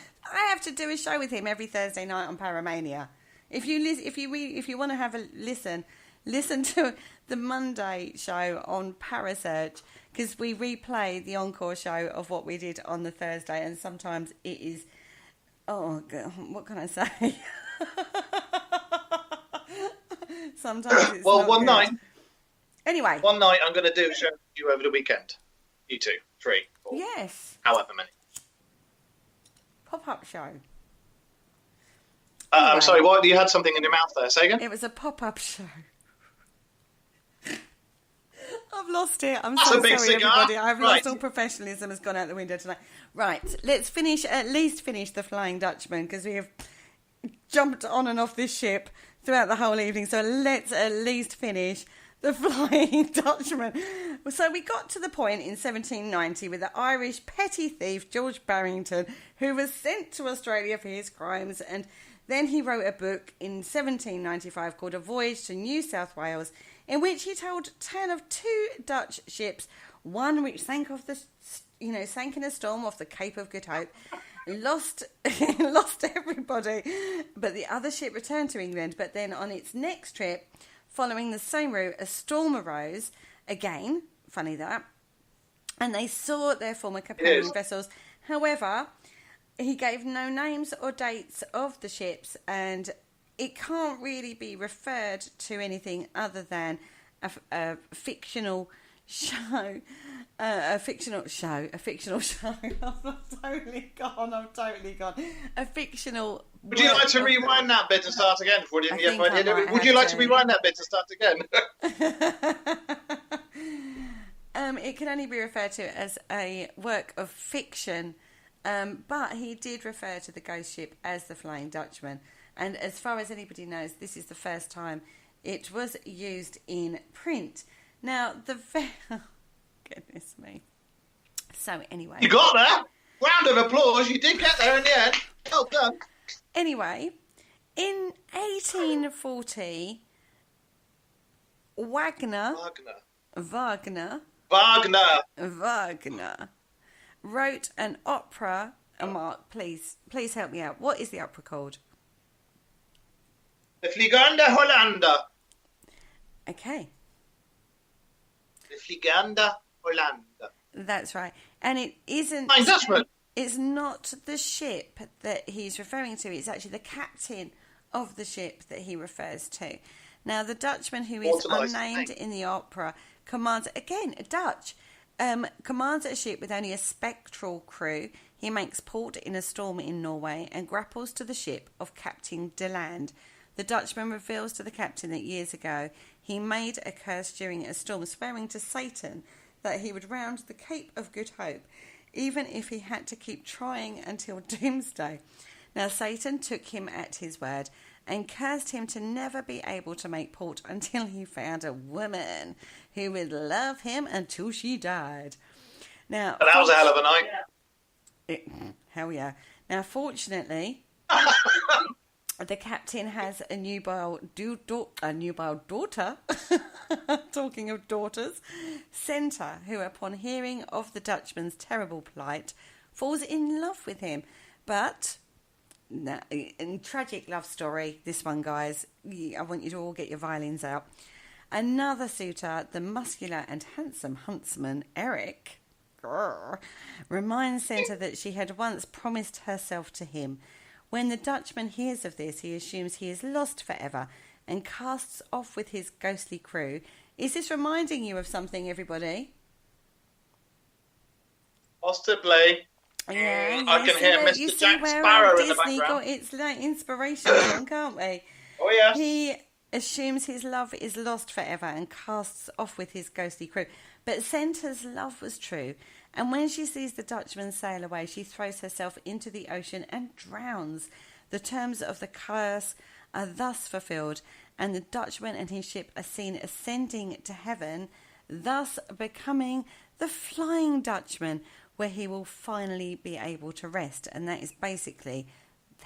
have to do a show with him every Thursday night on Paramania. If you want to have a listen to the Monday show on Parasearch, because we replay the encore show of what we did on the Thursday, and sometimes it is, oh God, what can I say? Sometimes it's well, not one good. night. Anyway, one night I'm going to do a show with you over the weekend. You 2, 3, 4. Yes. However many. Pop-up show. I'm sorry, what? You had something in your mouth there. Say again? It was a pop-up show. I've lost it. I'm That's so a big sorry, cigar. everybody. I've Right. lost all professionalism. Has gone out the window tonight. Right, let's at least finish the Flying Dutchman, because we have jumped on and off this ship throughout the whole evening. So let's at least finish the Flying Dutchman. So we got to the point in 1790 with the Irish petty thief George Barrington, who was sent to Australia for his crimes, and then he wrote a book in 1795 called A Voyage to New South Wales, in which he told tale of two Dutch ships, one which sank in a storm off the Cape of Good Hope, lost everybody, but the other ship returned to England. But then on its next trip, following the same route, a storm arose again. Funny that. And they saw their former companion vessels. However, he gave no names or dates of the ships, and it can't really be referred to anything other than a fictional show. A fictional show. I'm totally gone. A fictional. Would you like to rewind that bit and start again? Would you like to rewind that bit and start again? It can only be referred to as a work of fiction, but he did refer to the ghost ship as the Flying Dutchman. And as far as anybody knows, this is the first time it was used in print. Now, goodness me. So, anyway. You got there. Round of applause. You did get there in the end. Well done. Anyway, in 1840, Wagner wrote an opera. Mark, please help me out. What is the opera called? The Fliegende Hollander. Okay. The Fliegende Hollander. That's right. And it isn't... Flying Dutchman. It's not the ship that he's referring to. It's actually the captain of the ship that he refers to. Now, the Dutchman, who is unnamed in the opera, commands... Again, Dutch. Commands a ship with only a spectral crew. He makes port in a storm in Norway and grapples to the ship of Captain Deland. The Dutchman reveals to the captain that years ago he made a curse during a storm, swearing to Satan that he would round the Cape of Good Hope, even if he had to keep trying until doomsday. Now Satan took him at his word and cursed him to never be able to make port until he found a woman who would love him until she died. Now, that was a hell of a night. Hell yeah. Now, fortunately, the captain has a nubile daughter, talking of daughters, Senta, who upon hearing of the Dutchman's terrible plight, falls in love with him. But, in tragic love story, this one, guys, I want you to all get your violins out. Another suitor, the muscular and handsome huntsman, Eric, reminds Senta that she had once promised herself to him. When the Dutchman hears of this, he assumes he is lost forever and casts off with his ghostly crew. Is this reminding you of something, everybody? Possibly. Yeah, I can hear Mr. Jack Sparrow in the background. Got its like inspiration on, can't we? Oh, yes. He assumes his love is lost forever and casts off with his ghostly crew. But Senta's love was true, and when she sees the Dutchman sail away, she throws herself into the ocean and drowns. The terms of the curse are thus fulfilled, and the Dutchman and his ship are seen ascending to heaven, thus becoming the Flying Dutchman, where he will finally be able to rest. And that is basically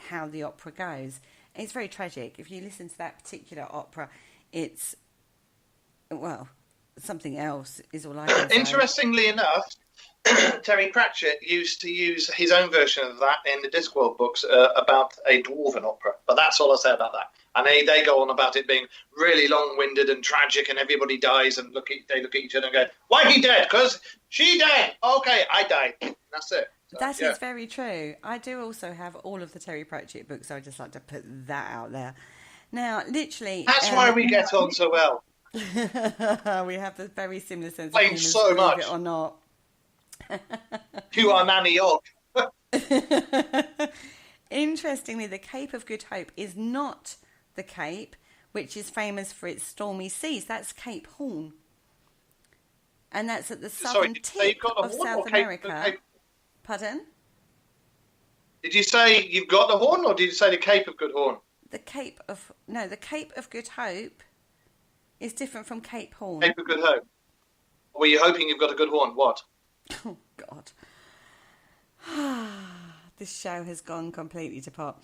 how the opera goes. It's very tragic. If you listen to that particular opera, it's, well, something else is all I can say. Interestingly enough, Terry Pratchett used to use his own version of that in the Discworld books about a dwarven opera. But that's all I'll say about that. And they go on about it being really long-winded and tragic, and everybody dies, and they look at each other and go, "Why he dead? Because she dead. Okay, I died." That's it. So, that is very true. I do also have all of the Terry Pratchett books, so I just like to put that out there. Now, literally... That's why we get on so well. We have a very similar sense of humour, so much. believe it or not. You are Nanny Ogg. Interestingly, the Cape of Good Hope is not the Cape, which is famous for its stormy seas. That's Cape Horn. And that's at the southern tip of South America. Pardon? Did you say you've got the Horn, or did you say the Cape of Good Horn? The Cape of Good Hope is different from Cape Horn. Cape of Good Hope. Were you hoping you've got a good horn? What? Oh, God. This show has gone completely to pot.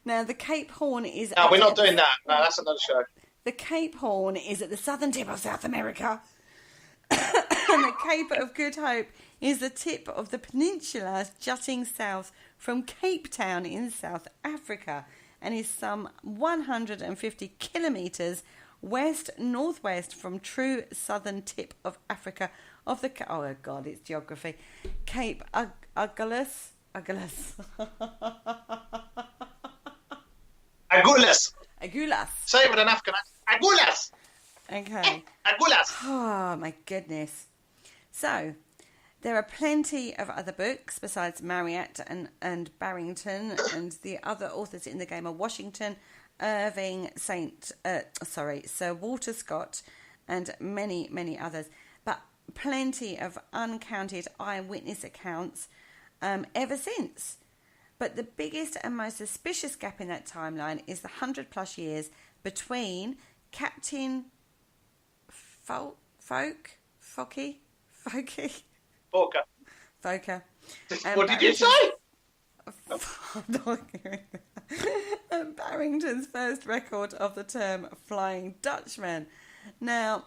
Now, the Cape Horn is... No, we're not doing that. No, that's another show. The Cape Horn is at the southern tip of South America. And the Cape of Good Hope is the tip of the peninsula jutting south from Cape Town in South Africa and is some 150 kilometres west-northwest from true southern tip of Africa of the... Oh, God, it's geography. Cape Agulhas. Agulhas. Say it with an African accent. Agulhas. Okay. Agulhas. Oh, my goodness. So, there are plenty of other books besides Marryat and Barrington, and the other authors in the game are Washington, Irving, Sir Walter Scott, and many, many others. But plenty of uncounted eyewitness accounts ever since. But the biggest and most suspicious gap in that timeline is the 100+ years between Captain Foker. What did you say? Barrington's first record of the term Flying Dutchman. Now,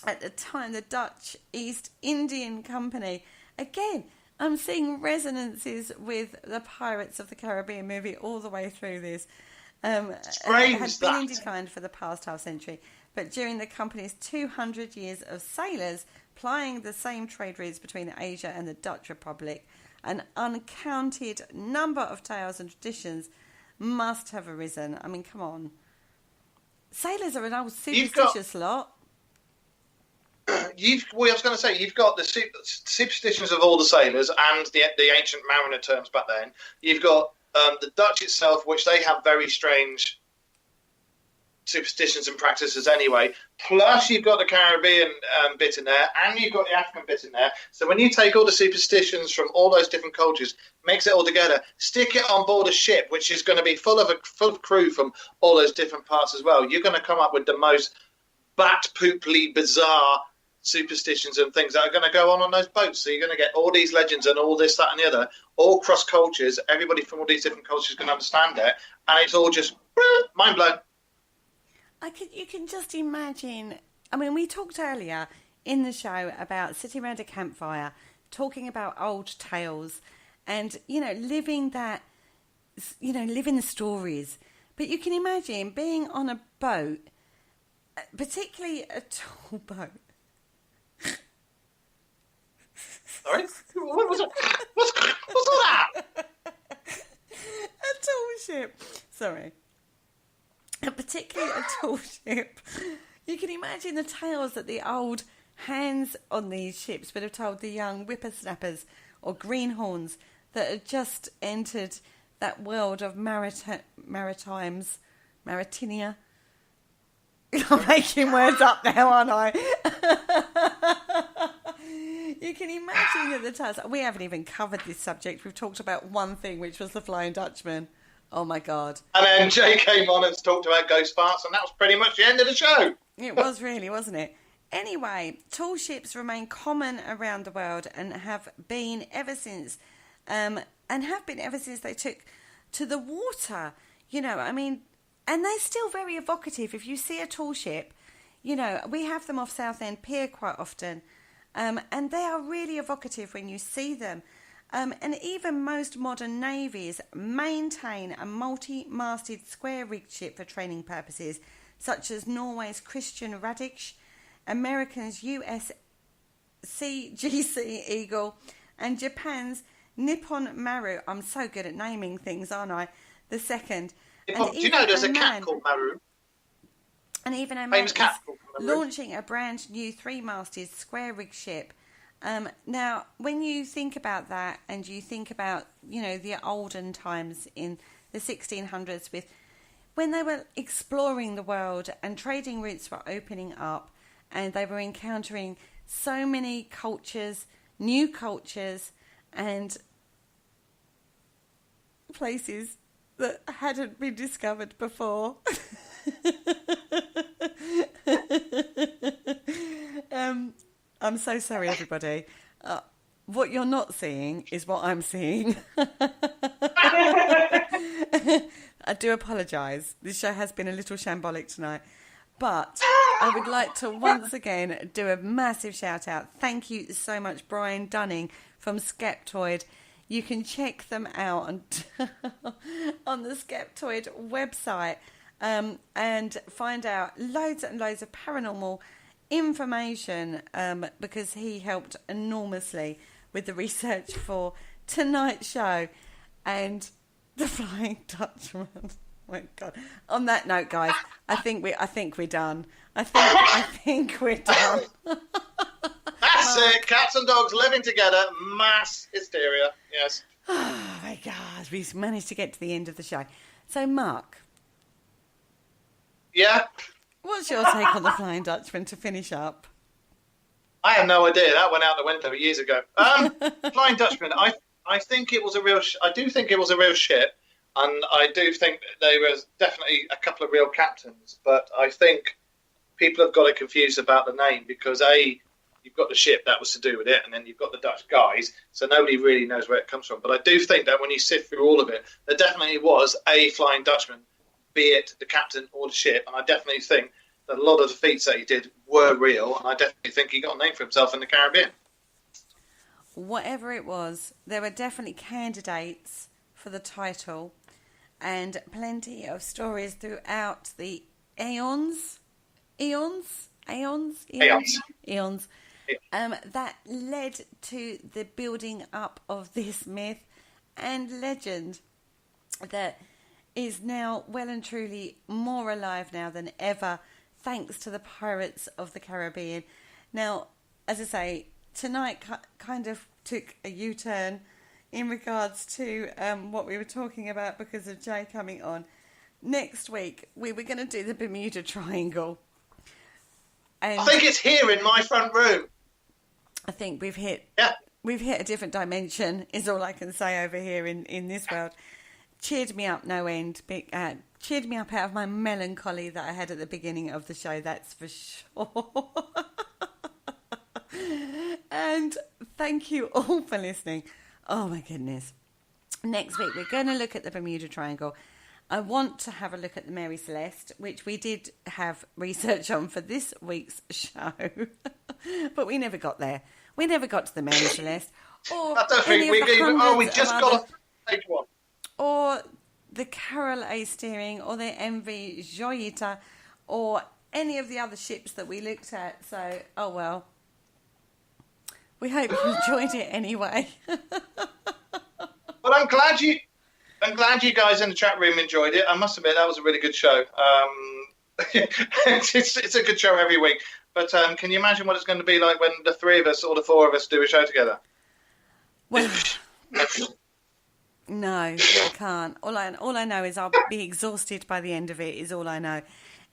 at the time, the Dutch East Indian Company, again, I'm seeing resonances with the Pirates of the Caribbean movie all the way through this. Had been in decline for the past half century, but during the company's 200 years of sailors plying the same trade routes between Asia and the Dutch Republic, an uncounted number of tales and traditions must have arisen. I mean, come on. Sailors are an old superstitious lot. I was going to say, you've got the superstitions of all the sailors and the ancient mariner terms back then. You've got the Dutch itself, which they have very strange superstitions and practices anyway. Plus, you've got the Caribbean bit in there, and you've got the African bit in there. So when you take all the superstitions from all those different cultures, mix it all together, stick it on board a ship, which is going to be full of crew from all those different parts as well, you're going to come up with the most bat-pooply bizarre superstitions and things that are going to go on those boats. So you're going to get all these legends and all this, that and the other, all cross cultures. Everybody from all these different cultures can understand it, and it's all just mind blown. You can just imagine. I mean, we talked earlier in the show about sitting around a campfire, talking about old tales, and living the stories. But you can imagine being on a boat, particularly a tall boat. Sorry? What was it? What's that? A tall ship. Sorry. Particularly a tall ship. You can imagine the tales that the old hands on these ships would have told the young whippersnappers or greenhorns that had just entered that world of maritinia. I'm making words up now, aren't I? You can imagine that the tales... We haven't even covered this subject. We've talked about one thing, which was the Flying Dutchman. Oh, my God. And then Jay came on and talked about ghost farts, and that was pretty much the end of the show. It was really, wasn't it? Anyway, tall ships remain common around the world and have been ever since they took to the water. I mean, and they're still very evocative. If you see a tall ship, we have them off Southend Pier quite often, and they are really evocative when you see them. And even most modern navies maintain a multi-masted square-rigged ship for training purposes, such as Norway's Christian Radich, American's USCGC Eagle, and Japan's Nippon Maru. I'm so good at naming things, aren't I? The second. Do you know there's a cat called Maru? And even Oman is launching a brand new 3-masted square-rigged ship Now, when you think about that, and you think about, the olden times in the 1600s, when they were exploring the world and trading routes were opening up, and they were encountering so many cultures, new cultures, and places that hadn't been discovered before. I'm so sorry, everybody. What you're not seeing is what I'm seeing. I do apologise. This show has been a little shambolic tonight. But I would like to once again do a massive shout out. Thank you so much, Brian Dunning from Skeptoid. You can check them out on the Skeptoid website and find out loads and loads of paranormal information because he helped enormously with the research for tonight's show and the Flying Dutchman. Oh my God! On that note, guys, I think we're done. I think we're done. That's it. Cats and dogs living together, mass hysteria. Yes. Oh my God! We've managed to get to the end of the show. So, Mark. Yeah. What's your take on the Flying Dutchman to finish up? I have no idea. That went out the window years ago. Flying Dutchman. I think it was a real. I do think it was a real ship. And I do think there was definitely a couple of real captains, but I think people have got it confused about the name because you've got the ship that was to do with it, and then you've got the Dutch guys, so nobody really knows where it comes from. But I do think that when you sift through all of it, there definitely was a Flying Dutchman, be it the captain or the ship, and I definitely think that a lot of the feats that he did were real, and I definitely think he got a name for himself in the Caribbean. Whatever it was, there were definitely candidates for the title. And plenty of stories throughout the eons that led to the building up of this myth and legend that is now well and truly more alive now than ever, thanks to the Pirates of the Caribbean. Now, as I say, tonight kind of took a U-turn in regards to what we were talking about because of Jay coming on. Next week, we were going to do the Bermuda Triangle. And I think it's here in my front room. I think we've hit a different dimension, is all I can say over here in this world. Cheered me up no end. Cheered me up out of my melancholy that I had at the beginning of the show, that's for sure. And thank you all for listening. Oh my goodness. Next week we're going to look at the Bermuda Triangle. I want to have a look at the Mary Celeste, which we did have research on for this week's show. But we never got there. We never got to the Mary Celeste. Or I don't think we even... we just got to take one. Or the Carol A. Steering, or the MV Joyita, or any of the other ships that we looked at. So, oh well. We hope you enjoyed it anyway. Well, I'm glad you guys in the chat room enjoyed it. I must admit that was a really good show. It's a good show every week. But can you imagine what it's going to be like when the three of us or the four of us do a show together? Well, no, I can't. All I know is I'll be exhausted by the end of it, is all I know.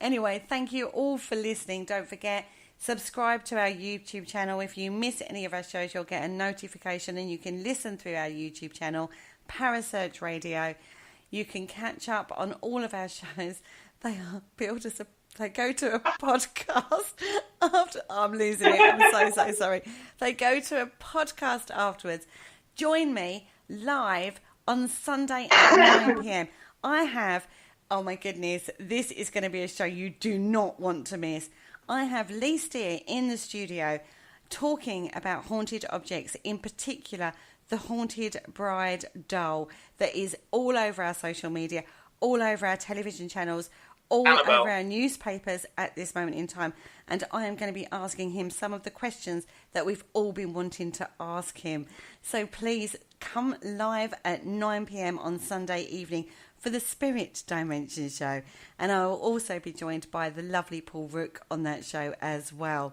Anyway, thank you all for listening. Don't forget, subscribe to our YouTube channel. If you miss any of our shows, you'll get a notification and you can listen through our YouTube channel, Parasearch Radio. You can catch up on all of our shows. They go to a podcast after. I'm losing it. I'm so sorry. They go to a podcast afterwards. Join me live on Sunday at 9 p.m. I have, oh my goodness, this is going to be a show you do not want to miss. I have Lee Steer in the studio talking about haunted objects, in particular the Haunted Bride doll that is all over our social media, all over our television channels, all over our newspapers at this moment in time. And I am going to be asking him some of the questions that we've all been wanting to ask him. So please come live at 9 p.m. on Sunday evening for the Spirit Dimension show. And I will also be joined by the lovely Paul Rook on that show as well.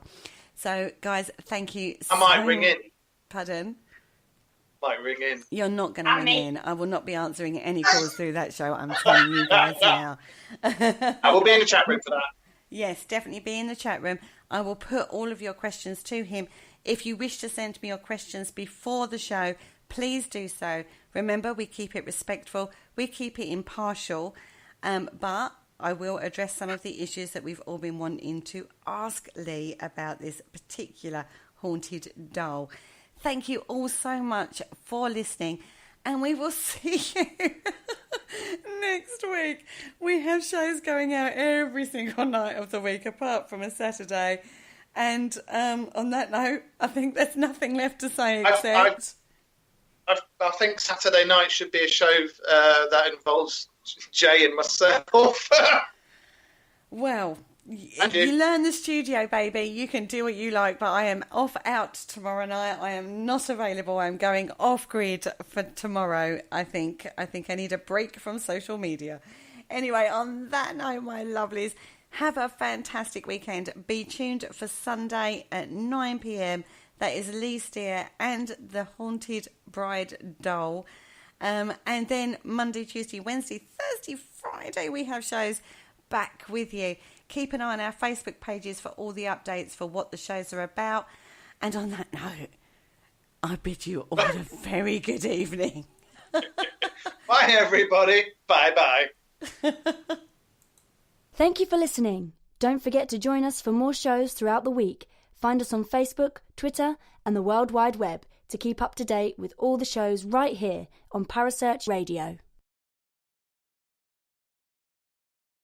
So, guys, thank you. I might ring in. Pardon? Might ring in. You're not going to ring in. I will not be answering any calls through that show. I'm telling you guys now. I will be in the chat room for that. Yes, definitely be in the chat room. I will put all of your questions to him. If you wish to send me your questions before the show, please do so. Remember, we keep it respectful. We keep it impartial. But I will address some of the issues that we've all been wanting to ask Lee about this particular haunted doll. Thank you all so much for listening, and we will see you next week. We have shows going out every single night of the week, apart from a Saturday. And on that note, I think there's nothing left to say except... I think Saturday night should be a show that involves Jay and myself. Well... You learn the studio, baby. You can do what you like, but I am off out tomorrow night. I am not available. I'm going off grid for tomorrow. I think I need a break from social media. Anyway, on that note, my lovelies, have a fantastic weekend. Be tuned for Sunday at 9 p.m. That is Lee Steer and the Haunted Bride doll. And then Monday, Tuesday, Wednesday, Thursday, Friday, we have shows back with you. Keep an eye on our Facebook pages for all the updates for what the shows are about. And on that note, I bid you all a very good evening. Bye, everybody. Bye-bye. Thank you for listening. Don't forget to join us for more shows throughout the week. Find us on Facebook, Twitter, and the World Wide Web to keep up to date with all the shows right here on Parasearch Radio.